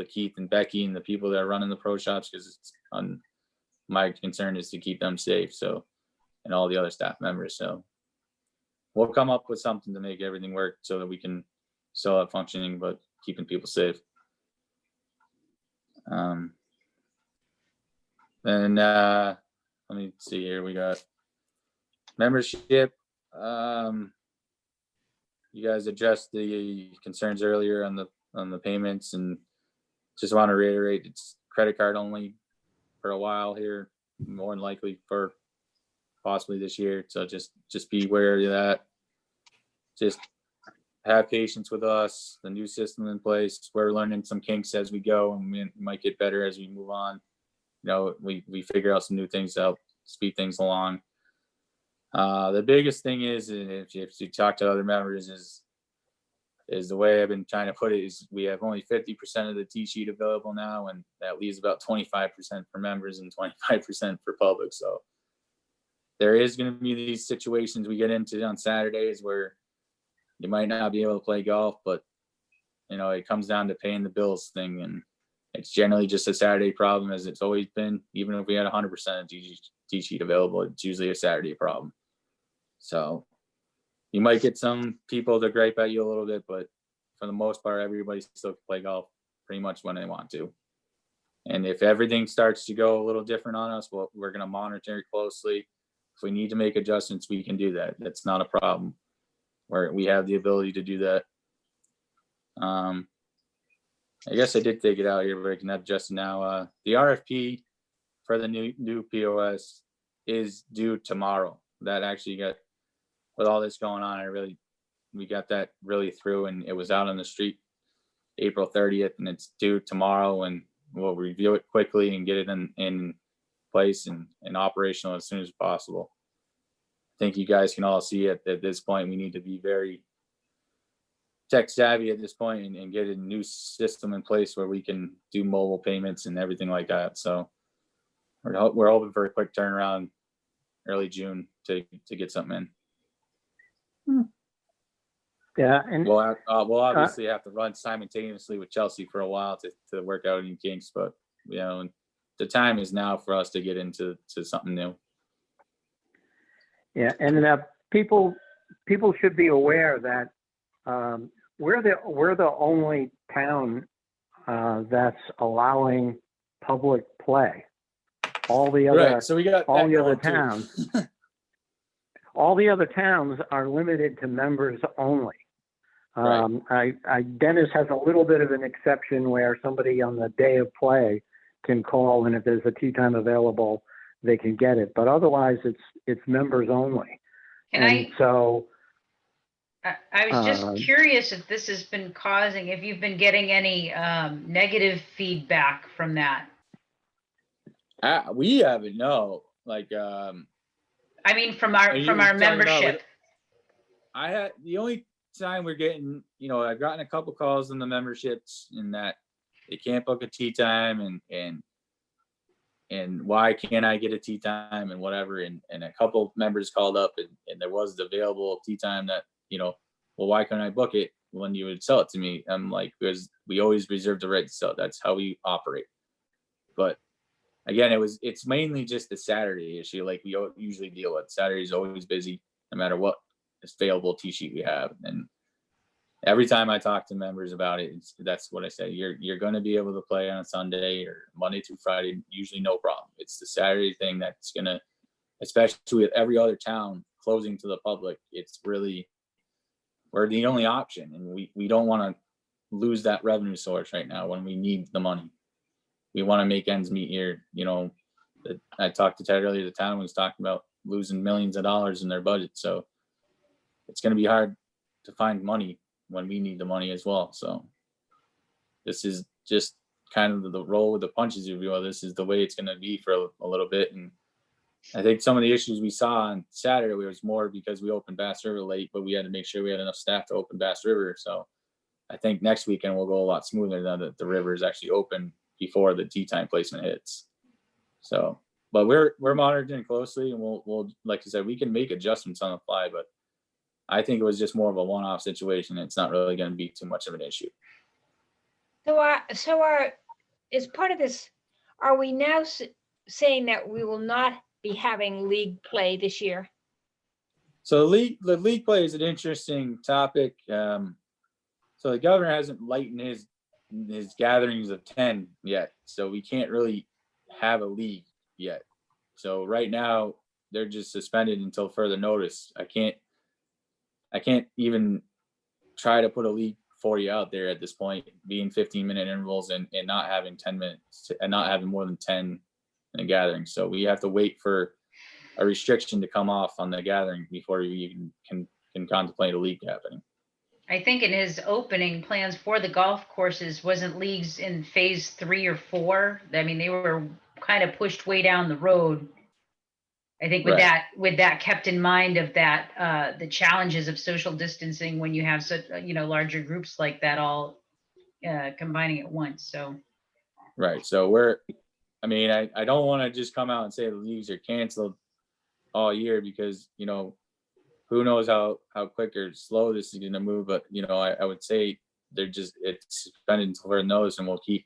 Keith and Becky and the people that are running the pro shops, because it's my concern is to keep them safe. So, and all the other staff members. So we'll come up with something to make everything work so that we can still have functioning, but keeping people safe. And let me see here. We got membership. You guys addressed the concerns earlier on the payments, and just want to reiterate, it's credit card only for a while here, more than likely for possibly this year. So just be aware of that. Just have patience with us, the new system in place. We're learning some kinks as we go, and we might get better as we move on. You know, we figure out some new things to help speed things along. The biggest thing is, if you talk to other members, is the way I've been trying to put it, is we have only 50% of the T-sheet available now, and that leaves about 25% for members and 25% for public. So there is going to be these situations we get into on Saturdays where you might not be able to play golf, but you know, it comes down to paying the bills thing, and it's generally just a Saturday problem, as it's always been. Even if we had 100% of T-sheet available, it's usually a Saturday problem. So you might get some people to gripe at you a little bit, but for the most part, everybody still can play golf pretty much when they want to. And if everything starts to go a little different on us, well, we're going to monitor it closely. If we need to make adjustments, we can do that. That's not a problem. We have the ability to do that. I guess I did take it out here, but I can adjust it now. The RFP for the new POS is due tomorrow. That actually got, with all this going on, we got that really through, and it was out on the street April 30th, and it's due tomorrow, and we'll review it quickly and get it in place and operational as soon as possible. I think you guys can all see at this point, we need to be very tech savvy at this point and get a new system in place where we can do mobile payments and everything like that. So we're hoping for a quick turnaround early June to get something in. Yeah, and we'll obviously have to run simultaneously with Chelsea for a while to work out any kinks, but you know, the time is now for us to get into something new. yeah, and people should be aware that we're the only town that's allowing public play. All the other Right. So we got all the other towns. All the other towns are limited to members only. Right. Dennis has a little bit of an exception where somebody on the day of play can call, and if there's a tee time available, they can get it. But otherwise, it's members only. I I was just Um, curious if this has been causing, if you've been getting any negative feedback from that. We haven't, no. Like, I mean, from Are our you talking about membership. I had the only time we're getting, I've gotten a couple calls on the memberships in that they can't book a tea time and why can't I get a tea time and whatever. And a couple members called up and there was the available tea time that, well, why couldn't I book it when you would sell it to me? I'm like, because we always reserve the right to sell. That's how we operate. But again, it's mainly just the Saturday issue. Like we usually deal with. Saturday's always busy, no matter what available tea sheet we have. And every time I talk to members about it, that's what I say. You're going to be able to play on a Sunday or Monday through Friday, usually no problem. It's the Saturday thing that's going to, especially with every other town closing to the public, it's really, we're the only option. And we don't want to lose that revenue source right now when we need the money. We want to make ends meet here. I talked to Ted earlier, the town was talking about losing millions of dollars in their budget. So it's going to be hard to find money when we need the money as well. So this is just kind of the roll with the punches, if you will. This is the way it's going to be for a little bit. And I think some of the issues we saw on Saturday was more because we opened Bass River late, but we had to make sure we had enough staff to open Bass River. So I think next weekend will go a lot smoother now that the river is actually open before the tea time placement hits. So, but we're monitoring closely, and we'll like I said, we can make adjustments on the fly, but I think it was just more of a one-off situation. It's not really going to be too much of an issue. So as part of this, are we now saying that we will not be having league play this year? So the league play is an interesting topic. So the governor hasn't lightened his gatherings of 10 yet, so we can't really have a league yet. So right now they're just suspended until further notice. I can't even try to put a league for you out there at this point, being 15-minute intervals and not having 10 minutes and not having more than 10 in a gathering. So we have to wait for a restriction to come off on the gathering before you even can contemplate a league happening. I think in his opening plans for the golf courses, wasn't leagues in phase 3 or 4? I mean, they were kind of pushed way down the road. I think with that kept in mind of that, the challenges of social distancing when you have such, larger groups like that all combining at once. So. Right. So I don't want to just come out and say the leagues are canceled all year because, who knows how quick or slow this is going to move. But, I would say it's suspended until further notice, and we'll keep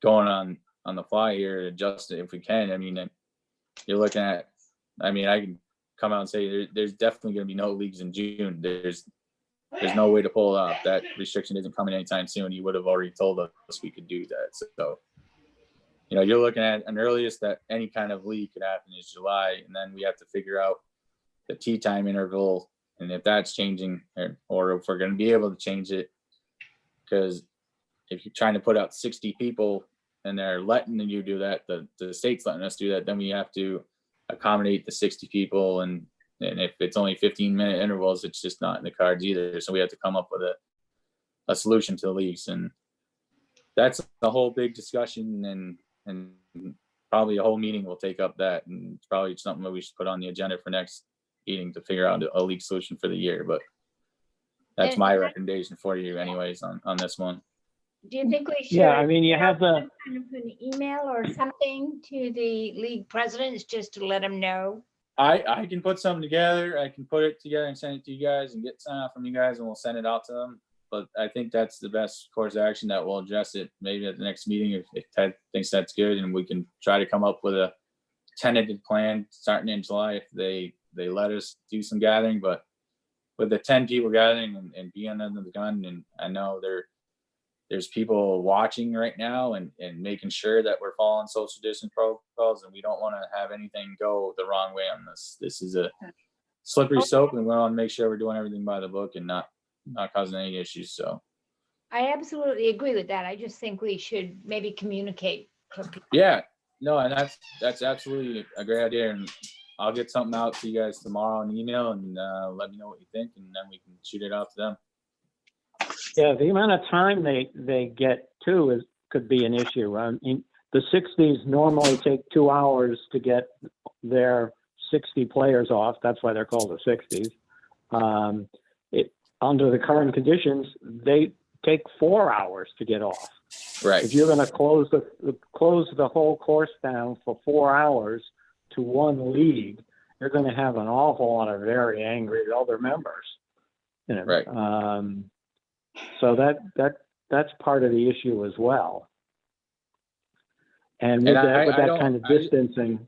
going on the fly here to adjust it if we can. I mean, you're looking at, I can come out and say there's definitely going to be no leagues in June. There's no way to pull it off. That restriction isn't coming anytime soon. You would have already told us we could do that. So, you're looking at an earliest that any kind of league could happen is July. And then we have to figure out the tea time interval and if that's changing or if we're going to be able to change it. Because if you're trying to put out 60 people and they're letting you do that, the state's letting us do that, then we have to accommodate the 60 people. And if it's only 15-minute intervals, it's just not in the cards either. So we have to come up with a solution to the leagues. And that's the whole big discussion and probably a whole meeting will take up that. And it's probably something that we should put on the agenda for next meeting to figure out a league solution for the year. But that's my recommendation for you anyways on this one. Do you think we should? Yeah, you have kind of an email or something to the league presidents just to let them know? I can put something together. I can put it together and send it to you guys and get sign off from you guys, and we'll send it out to them. But I think that's the best course of action that we'll address it maybe at the next meeting if Ted thinks that's good, and we can try to come up with a tentative plan starting in July if they let us do some gathering. But with the 10 people gathering and being under the gun, and I know there's people watching right now and making sure that we're following social distance protocols, and we don't want to have anything go the wrong way on this. This is a slippery slope, and we want to make sure we're doing everything by the book and not causing any issues. So I absolutely agree with that. I just think we should maybe communicate. Yeah, no, and that's absolutely a great idea. And I'll get something out to you guys tomorrow in email, and let me know what you think, and then we can shoot it out to them. Yeah, the amount of time they get too could be an issue. I mean, the 60s normally take 2 hours to get their 60 players off. That's why they're called the 60s. Under the current conditions, they take 4 hours to get off. Right. If you're going to close the whole course down for 4 hours to one league, you're going to have an awful lot of very angry other members. You know, Right. So that's part of the issue as well. And with that kind of distancing,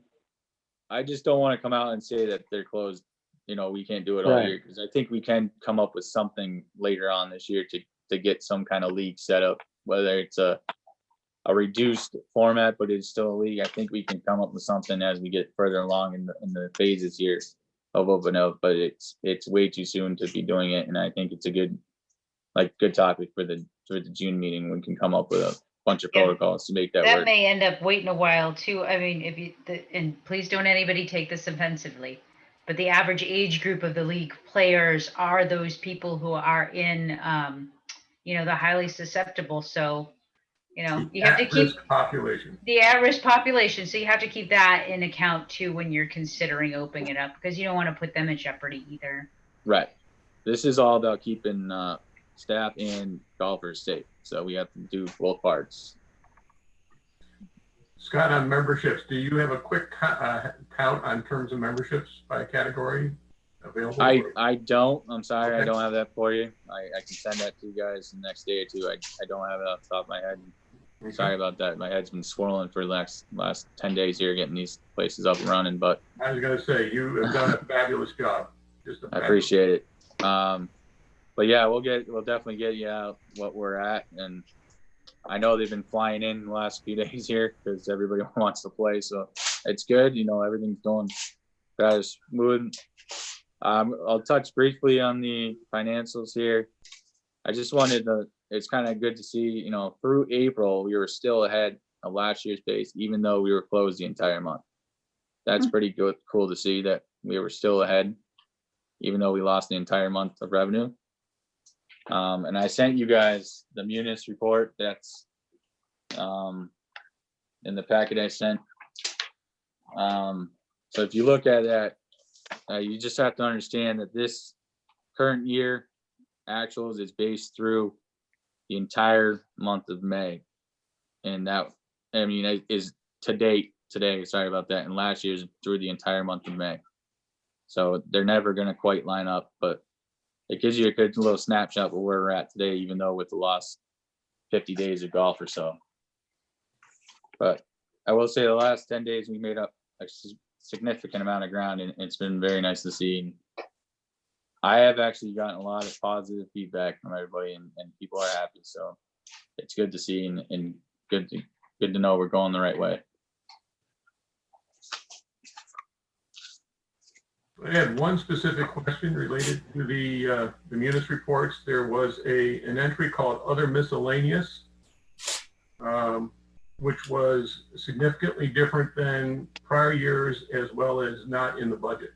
I just don't want to come out and say that they're closed. You know, we can't do it all year, because I think we can come up with something later on this year to get some kind of league set up, whether it's a reduced format, but it's still a league. I think we can come up with something as we get further along in the phases here of open up, but it's way too soon to be doing it. And I think it's a good topic for the June meeting. We can come up with a bunch of protocols to make that work. That may end up waiting a while too. I mean, and please don't anybody take this offensively, but the average age group of the league players are those people who are in, the highly susceptible. So, you have to keep population. the at-risk population. So you have to keep that in account too when you're considering opening it up, because you don't want to put them in jeopardy either. Right. This is all about keeping staff and golfers safe. So we have to do both parts. Scott, on memberships, do you have a quick count on terms of memberships by category available? I don't. I'm sorry, Okay. I don't have that for you. I can send that to you guys the next day or two. I don't have it off the top of my head. Okay. Sorry about that. My head's been swirling for the last 10 days here getting these places up and running, but I was going to say, you have done a fabulous job. I appreciate it. But yeah, we'll definitely get you out what we're at. And I know they've been flying in the last few days here because everybody wants to play. So it's good. Everything's going rather smooth. I'll touch briefly on the financials here. I just it's kind of good to see, through April, we were still ahead of last year's pace, even though we were closed the entire month. That's pretty good, cool to see that we were still ahead, even though we lost the entire month of revenue. And I sent you guys the Munis report that's in the packet I sent. So if you look at that, you just have to understand that this current year actuals is based through the entire month of May. And that, is to date today, sorry about that. And last year's through the entire month of May. So they're never going to quite line up, but it gives you a good little snapshot of where we're at today, even though with the last 50 days of golf or so. But I will say the last 10 days we made up a significant amount of ground, and it's been very nice to see. I have actually gotten a lot of positive feedback from everybody, and people are happy. So it's good to see and good to know we're going the right way. I had one specific question related to the Munis reports. There was an entry called Other Miscellaneous, which was significantly different than prior years, as well as not in the budget.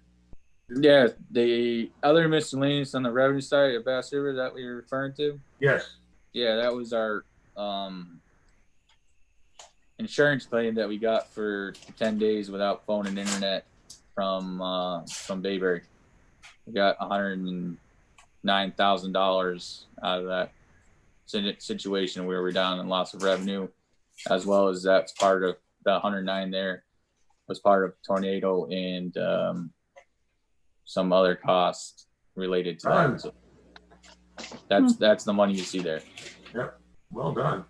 Yeah, the other miscellaneous on the revenue side of Bass River, that what you're referring to? Yes. Yeah, that was our insurance claim that we got for 10 days without phone and internet from Bayberry. We got $109,000 out of that situation where we're down in loss of revenue, as well as that's part of the 109 there was part of tornado and some other costs related to that. So that's the money you see there. Yep. Well done.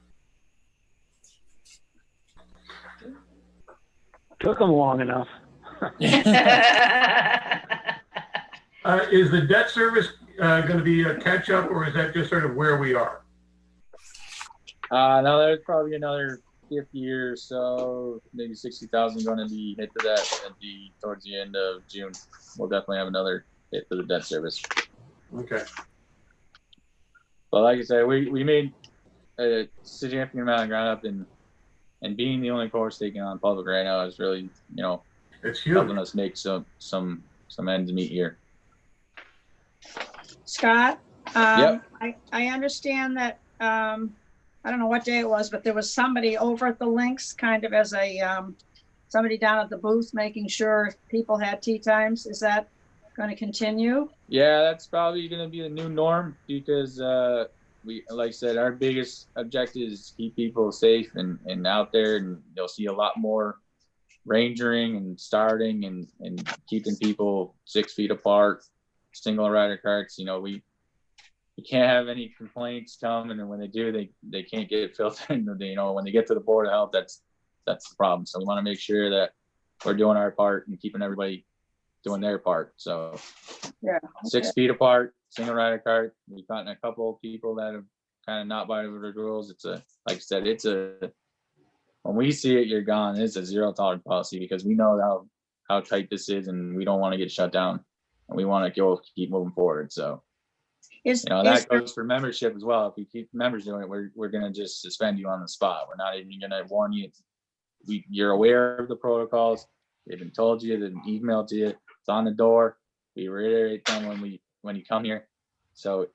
took them long enough. Is the debt service going to be a catch up, or is that just sort of where we are? No, there's probably another 50 or so, maybe 60,000 going to be hit to that towards the end of June. We'll definitely have another hit to the debt service. Okay. But like I said, we made a significant amount of ground up, and being the only course taking on public right now is really, It's huge. helping us make some ends meet here. Scott, Yep. I understand that, I don't know what day it was, but there was somebody over at the Links, kind of as a, somebody down at the booth, making sure people had tea times. Is that going to continue? Yeah, that's probably going to be the new norm because we, like I said, our biggest objective is keep people safe and out there, and you'll see a lot more rangering and starting and keeping people 6 feet apart, single rider carts. You know, we can't have any complaints come, and then when they do, they can't get filtered. You know, when they get to the Board of Health, that's the problem. So we want to make sure that we're doing our part and keeping everybody doing their part. So Yeah. 6 feet apart, single rider cart. We've gotten a couple of people that have kind of not by the rules. It's a, like I said, when we see it, you're gone. It's a zero tolerance policy because we know how tight this is, and we don't want to get shut down, and we want to keep moving forward. So, that goes for membership as well. If we keep members doing it, we're going to just suspend you on the spot. We're not even going to warn you. You're aware of the protocols. They've been told you, they've been emailed to you. It's on the door. We reiterate them when you come here. So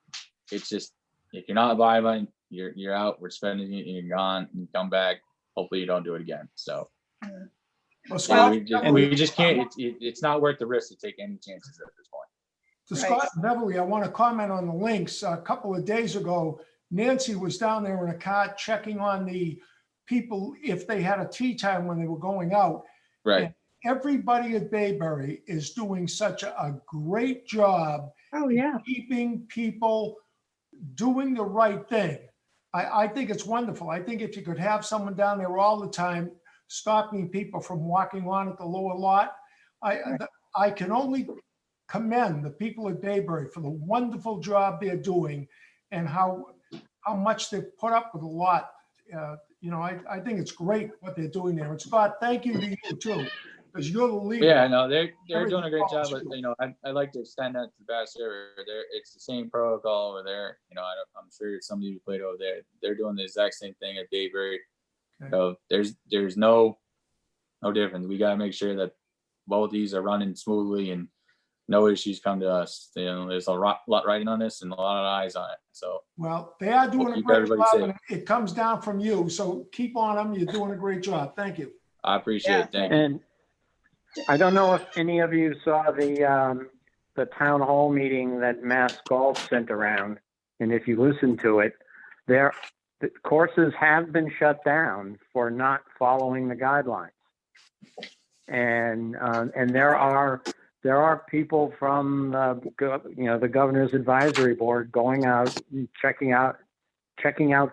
it's just, if you're not abiding, you're out. We're suspending you, and you're gone. And you come back. Hopefully you don't do it again. So Well, Scott, we just can't. It's not worth the risk to take any chances at this point. to Scott and Beverly, I want to comment on the Links. A couple of days ago, Nancy was down there in a cart checking on the people if they had a tea time when they were going out. Right. And everybody at Bayberry is doing such a great job Oh, yeah. keeping people doing the right thing. I think it's wonderful. I think if you could have someone down there all the time stopping people from walking on at the lower lot, I can only commend the people at Bayberry for the wonderful job they're doing and how much they've put up with a lot. I think it's great what they're doing there. And Scott, thank you to you too, because you're the leader. Yeah, no, they're doing a great job, but I like to extend that to the Bass River. It's the same protocol over there. I'm sure some of you played over there. They're doing the exact same thing at Bayberry. Okay. So there's no difference. We got to make sure that both these are running smoothly and no issues come to us. There's a lot riding on this and a lot of eyes on it. So Well, they are doing a keep great everybody job, safe. and it comes down from you. So keep on them. You're doing a great job. Thank you. I appreciate it. Thank you. And I don't know if any of you saw the town hall meeting that Mass Golf sent around, and if you listen to it, the courses have been shut down for not following the guidelines, and there are people from the governor's advisory board going out, checking out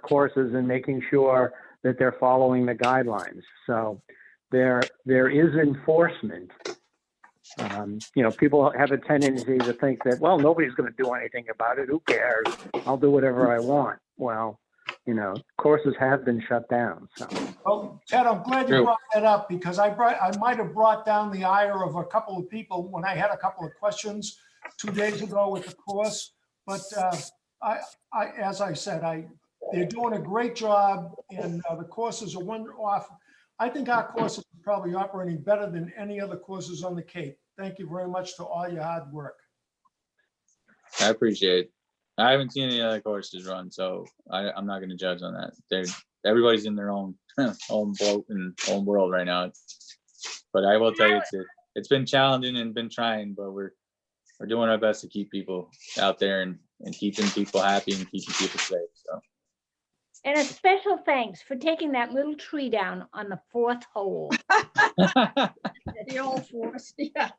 courses and making sure that they're following the guidelines. So there is enforcement. People have a tendency to think that, well, nobody's going to do anything about it. Who cares? I'll do whatever I want. Well, courses have been shut down. So. Well, Ted, I'm glad you brought that up because I might have brought down the ire of a couple of people when I had a couple of questions 2 days ago with the course. But as I said, they're doing a great job, and the courses are one-off. I think our courses are probably operating better than any other courses on the Cape. Thank you very much to all your hard work. I appreciate it. I haven't seen any other courses run, so I'm not going to judge on that. Everybody's in their own boat and own world right now. But I will tell you, it's been challenging and been trying, but we're doing our best to keep people out there and keeping people happy and keeping people safe. So. And a special thanks for taking that little tree down on the 4th hole. The old forest, yeah.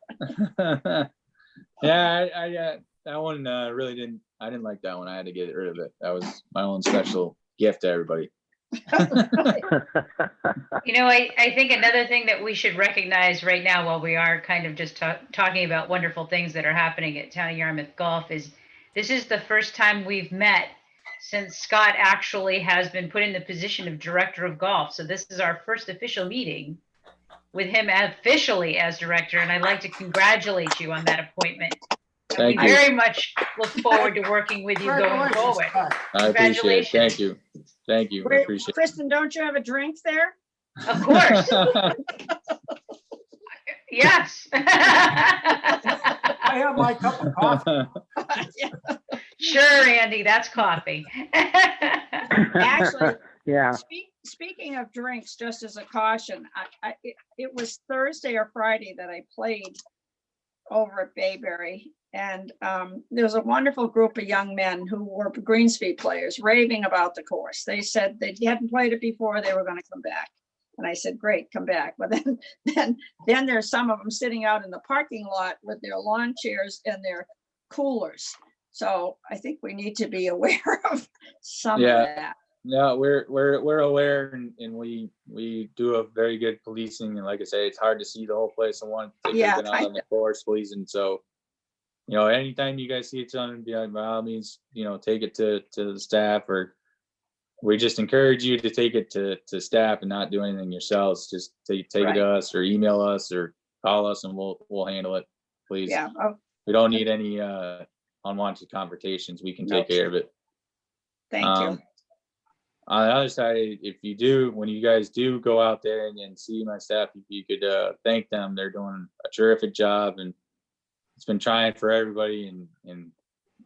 Yeah, that one really didn't. I didn't like that one. I had to get rid of it. That was my own special gift to everybody. I think another thing that we should recognize right now, while we are kind of just talking about wonderful things that are happening at Town of Yarmouth Golf, is this is the first time we've met since Scott actually has been put in the position of director of golf. So this is our first official meeting with him officially as director, and I'd like to congratulate you on that appointment. Thank we you. very much look forward to working with you going forward. I appreciate it. Thank you. Thank you. I appreciate it. Kristen, don't you have a drink there? Of course. Yes. I have my cup of coffee. Sure, Andy, that's coffee. Actually, Yeah. Speaking of drinks, just as a caution, it was Thursday or Friday that I played over at Bayberry. And there was a wonderful group of young men who were greens feet players raving about the course. They said they hadn't played it before, they were going to come back. And I said, great, come back. But then there's some of them sitting out in the parking lot with their lawn chairs and their coolers. So I think we need to be aware of some of that. No, we're aware, and we do a very good policing. And like I say, it's hard to see the whole place in one. Yeah, been out on the course policing. So, anytime you guys see it on, by all means, take it to the staff, or we just encourage you to take it to staff and not do anything yourselves. Just take it to us, or email us, or call us, and we'll handle it, please. Yeah. We don't need any unwanted confrontations. We can take care of it. Thank you. On the other side, when you guys do go out there and see my staff, if you could thank them. They're doing a terrific job, and it's been trying for everybody. And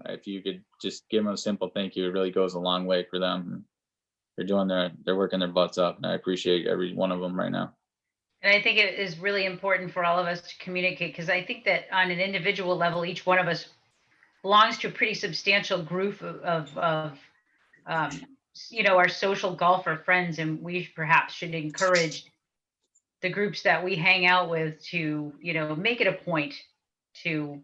if you could just give them a simple thank you, it really goes a long way for them. They're working their butts up, and I appreciate every one of them right now. And I think it is really important for all of us to communicate, because I think that on an individual level, each one of us belongs to a pretty substantial group of our social golfer friends, and we perhaps should encourage the groups that we hang out with to, make it a point to,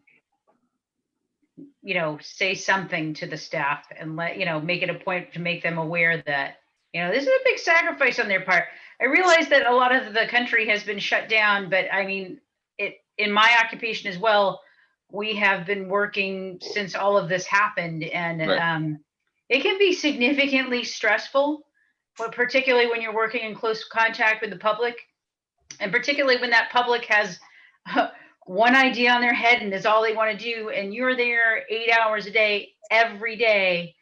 say something to the staff, and make it a point to make them aware that, this is a big sacrifice on their part. I realize that a lot of the country has been shut down, but I mean, in my occupation as well, we have been working since all of this happened, and it can be significantly stressful, but particularly when you're working in close contact with the public, and particularly when that public has one idea on their head and is all they want to do, and you're there 8 hours a day, every day.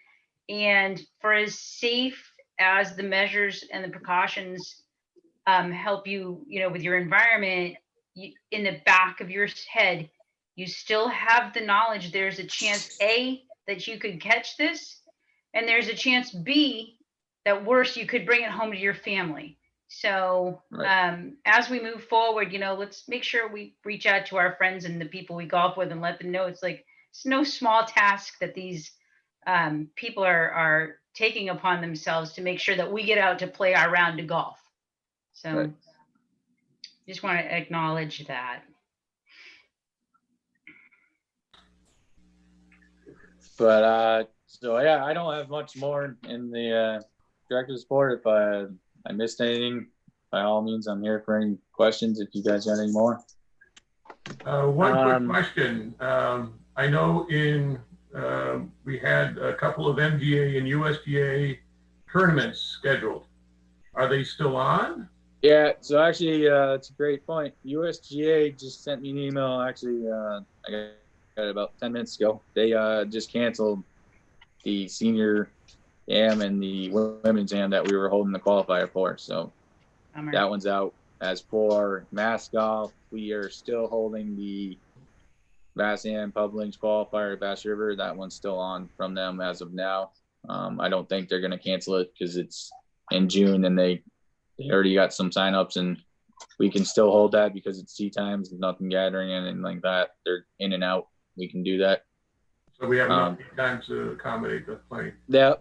And for as safe as the measures and the precautions help you, with your environment, in the back of your head, you still have the knowledge there's a chance, A, that you could catch this, and there's a chance, B, that worse, you could bring it home to your family. So as we move forward, let's make sure we reach out to our friends and the people we golf with and let them know it's no small task that these people are taking upon themselves to make sure that we get out to play our round of golf. So just want to acknowledge that. But I don't have much more in the director's report. If I missed anything, by all means, I'm here for any questions if you guys got any more. One quick question. I know we had a couple of MGA and USGA tournaments scheduled. Are they still on? Yeah, so actually, it's a great point. USGA just sent me an email. Actually, I got it about 10 minutes ago. They just canceled the senior AM and the women's AM that we were holding the qualifier for. So that one's out. As for Mass Golf, we are still holding the Bass AM Pub Links qualifier at Bass River. That one's still on from them as of now. I don't think they're going to cancel it because it's in June and they already got some signups, and we can still hold that because it's tea times, nothing gathering and anything like that. They're in and out. We can do that. So we have enough time to accommodate the plane. Yeah,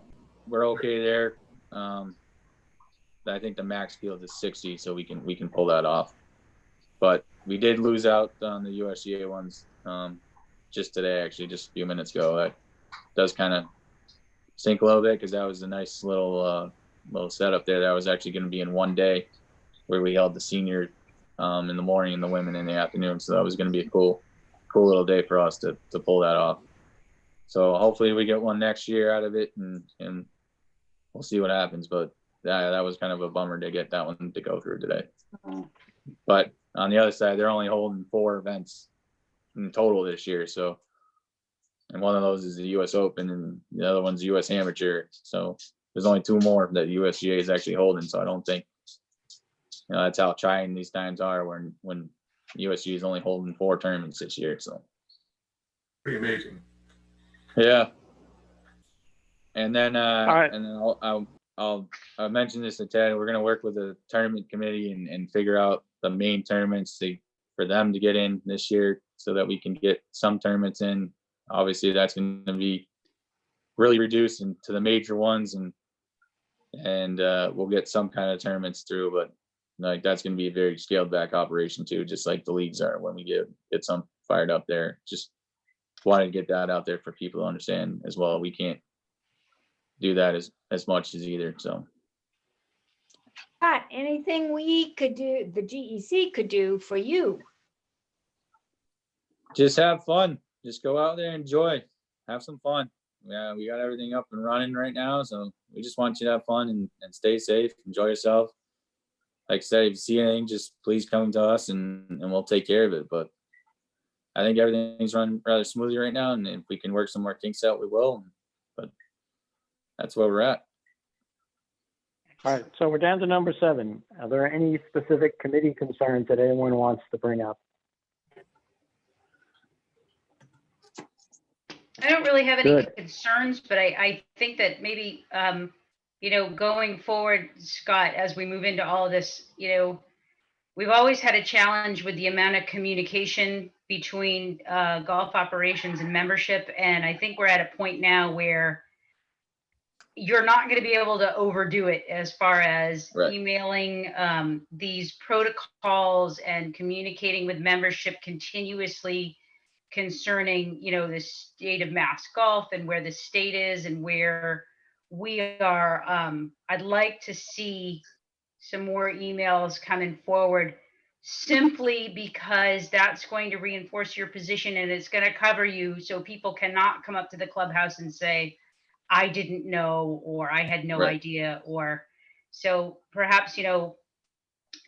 we're okay there. I think the max field is 60, so we can pull that off. But we did lose out on the USGA ones just today, actually, just a few minutes ago. That does kind of sink a little bit because that was a nice little setup there. That was actually going to be in one day, where we held the senior in the morning and the women in the afternoon. So that was going to be a cool little day for us to pull that off. So hopefully we get one next year out of it, and we'll see what happens. But that was kind of a bummer to get that one to go through today. But on the other side, they're only holding 4 events in total this year. So, and one of those is the U.S. Open, and the other one's U.S. Amateur. So there's only 2 more that USGA is actually holding. So I don't think, that's how trying these times are when USG is only holding 4 tournaments this year, so Pretty amazing. yeah. And then right. and then I'll mention this to Ted. We're gonna work with the tournament committee and figure out the main tournaments for them to get in this year, so that we can get some tournaments in. Obviously, that's going to be really reduced into the major ones, and we'll get some kind of tournaments through. But like that's going to be a very scaled back operation too, just like the leagues are when we get some fired up there. Just wanted to get that out there for people to understand as well. We can't do that as much as either. So. Scott, anything we could do, the GEC could do for you? Just have fun. Just go out there, enjoy, have some fun. Yeah, we got everything up and running right now, so we just want you to have fun and stay safe, enjoy yourself. Like I said, if you see anything, just please come to us and we'll take care of it. But I think everything's running rather smoothly right now, and if we can work some more kinks out, we will. But that's where we're at. All right, so we're down to number 7. Are there any specific committee concerns that anyone wants to bring up? I don't really have any Good. concerns, but I think that maybe, going forward, Scott, as we move into all of this, we've always had a challenge with the amount of communication between golf operations and membership. And I think we're at a point now where you're not going to be able to overdo it as far as Right. emailing these protocols and communicating with membership continuously concerning, the state of mass golf and where the state is and where we are. I'd like to see some more emails coming forward, simply because that's going to reinforce your position and it's going to cover you, so people cannot come up to the clubhouse and say, I didn't know, or I had no Right. idea. Or so perhaps, I know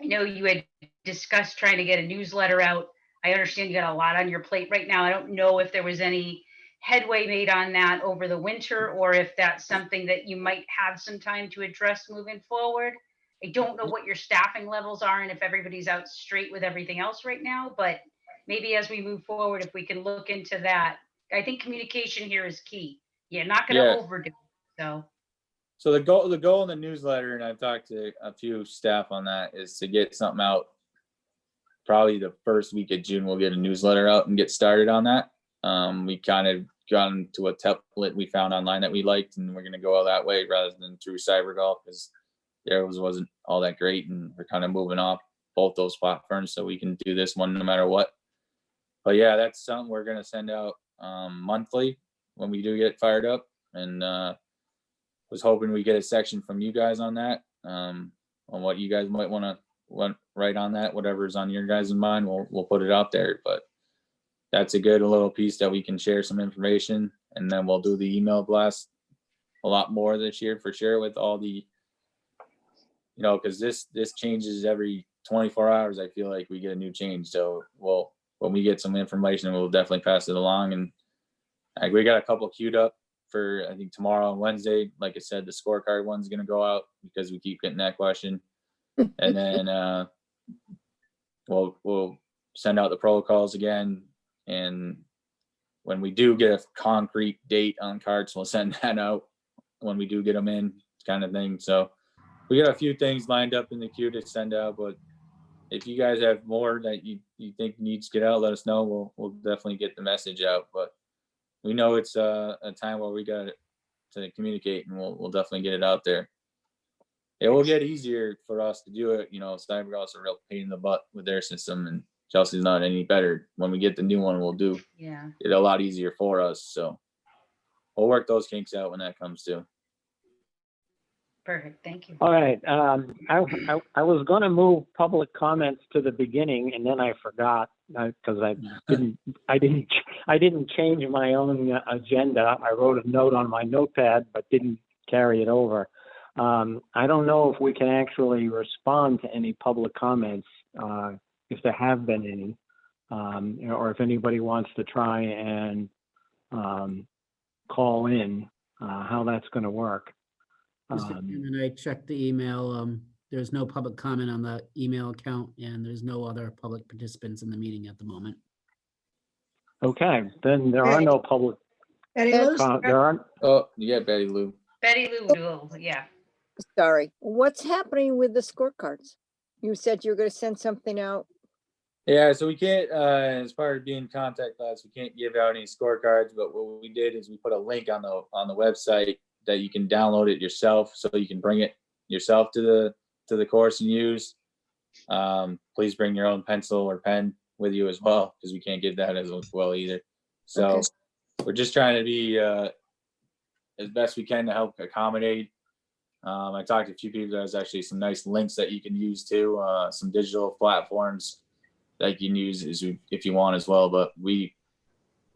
you had discussed trying to get a newsletter out. I understand you got a lot on your plate right now. I don't know if there was any headway made on that over the winter, or if that's something that you might have some time to address moving forward. I don't know what your staffing levels are and if everybody's out straight with everything else right now, but maybe as we move forward, if we can look into that. I think communication here is key. You're not going to overdo it. So the goal in the newsletter, and I've talked to a few staff on that, is to get something out. Probably the first week of June, we'll get a newsletter out and get started on that. We kind of gone to a template we found online that we liked, and we're going to go all that way rather than through CyberGolf, because theirs wasn't all that great, and we're kind of moving off both those platforms so we can do this one no matter what. But yeah, that's something we're going to send out monthly when we do get fired up, and was hoping we get a section from you guys on that, on what you guys might want to write on that. Whatever's on your guys' mind, we'll put it out there. But that's a good little piece that we can share some information, and then we'll do the email blast a lot more this year for sure, with all the, because this changes every 24 hours. I feel like we get a new change. So when we get some information, we'll definitely pass it along. And we got a couple queued up for, I think, tomorrow and Wednesday. Like I said, the scorecard one's going to go out because we keep getting that question. And then we'll send out the protocols again. And when we do get a concrete date on cards, we'll send that out when we do get them in, kind of thing. So we got a few things lined up in the queue to send out, but if you guys have more that you think needs to get out, let us know. We'll definitely get the message out. But we know it's a time where we got to communicate, and we'll definitely get it out there. It will get easier for us to do it. CyberGolf's a real pain in the butt with their system, and Chelsea's not any better. When we get the new one, we'll do it a lot easier for us. So we'll work those kinks out when that comes to. Perfect. Thank you. All right. I was going to move public comments to the beginning, and then I forgot because I didn't change my own agenda. I wrote a note on my notepad, but didn't carry it over. I don't know if we can actually respond to any public comments, if there have been any, or if anybody wants to try and call in, how that's going to work. Mr. Chairman, I checked the email. there's no public comment on the email account, and there's no other public participants in the meeting at the moment. Okay, then there are no public, Betty Lou, there aren't, Oh, you got Betty Lou. Betty Lou, yeah. Sorry, what's happening with the scorecards? You said you were gonna send something out. Yeah, so we can't, as part of being contact us, we can't give out any scorecards, but what we did is we put a link on the website that you can download it yourself, so you can bring it yourself to the course and use. Please bring your own pencil or pen with you as well, because we can't give that as well either. So Okay. we're just trying to be as best we can to help accommodate. I talked to a few people. There's actually some nice links that you can use too, some digital platforms that you can use if you want as well. But we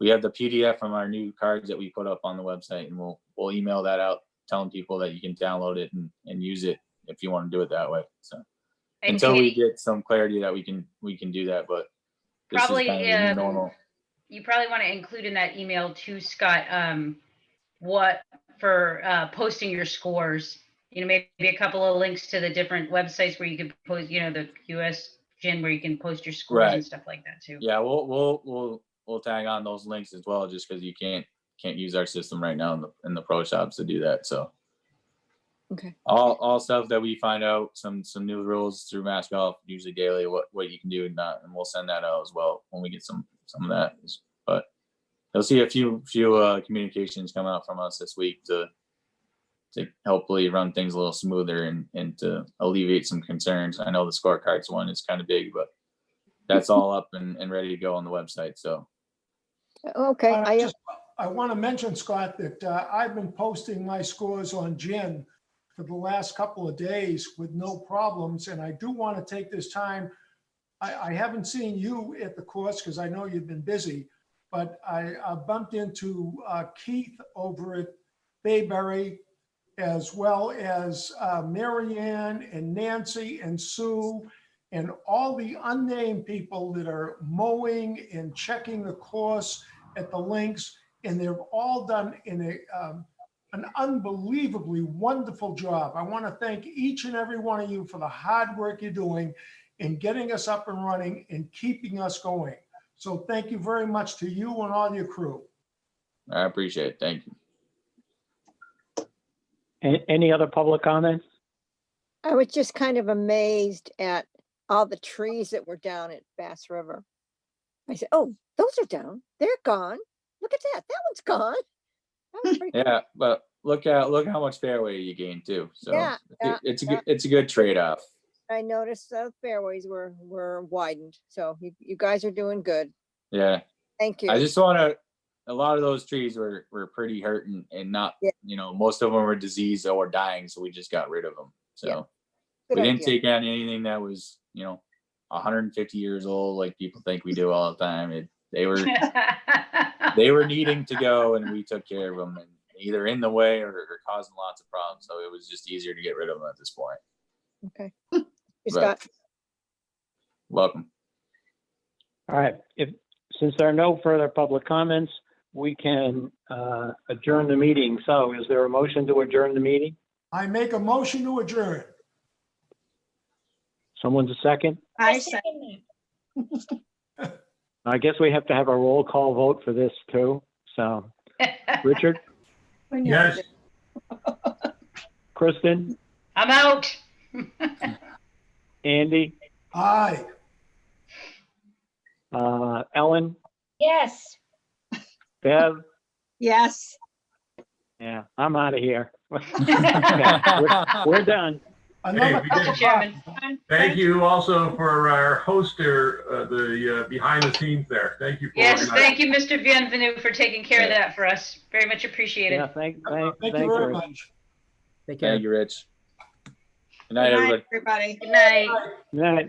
have the PDF from our new cards that we put up on the website, and we'll email that out, telling people that you can download it and use it if you want to do it that way. So And until we Katie, get some clarity that we can do that, but this probably, is kind of the new normal. you probably want to include in that email too, Scott, what for posting your scores, you know, maybe a couple of links to the different websites where you can post, you know, the US Gin where you can post your scores Right. and stuff like that too. Yeah, we'll tag on those links as well, just because you can't use our system right now in the pro shops to do that. So Okay. all stuff that we find out, some new rules through Mass Golf, usually daily, what you can do and not, and we'll send that out as well when we get some of that. But you'll see a few communications come out from us this week to hopefully run things a little smoother and to alleviate some concerns. I know the scorecards one is kind of big, but that's all up and ready to go on the website. So Okay, I want to mention, Scott, that I've been posting my scores on Gin for the last couple of days with no problems. And I do want to take this time. I haven't seen you at the course because I know you've been busy, but I bumped into Keith over at Bayberry, as well as Marianne and Nancy and Sue and all the unnamed people that are mowing and checking the course at the links. And they've all done an unbelievably wonderful job. I want to thank each and every one of you for the hard work you're doing in getting us up and running and keeping us going. So thank you very much to you and all your crew. I appreciate it. Thank you. any other public comments? I was just kind of amazed at all the trees that were down at Bass River. I said, oh, those are down. They're gone. Look at that. That one's gone. That was pretty cool. Yeah, but look how much fairway you gained too. So Yeah, it's a good trade-off. I noticed the fairways were widened. So you guys are doing good. Yeah. Thank you. I just want to, a lot of those trees were pretty hurt and not, Yeah. Most of them were diseased or dying. So we just got rid of them. So Yeah. Good we didn't idea. take on anything that was, 150 years old, like people think we do all the time. They were needing to go and we took care of them, and either in the way or causing lots of problems. So it was just easier to get rid of them at this point. Okay. You, Scott. Welcome. All right, since there are no further public comments, we can adjourn the meeting. So is there a motion to adjourn the meeting? I make a motion to adjourn. Someone's a second? I said, I guess we have to have a roll call vote for this too. So Richard, Yes, Kristen, I'm out. Andy, Aye. Ellen, Yes. Bev. yes. Yeah, I'm out of here. Okay, we're done. Another- we did. Mr. Chairman. Thank you also for our hoster, the behind the scenes there. Thank you for Yes, organizing. thank you, Mr. Bienvenu, for taking care of that for us. Very much appreciated. Yeah, thank Thank you very you. much. Take care. Thank you, Rich. Good Good night, night, everybody. everybody. Good night. Good night.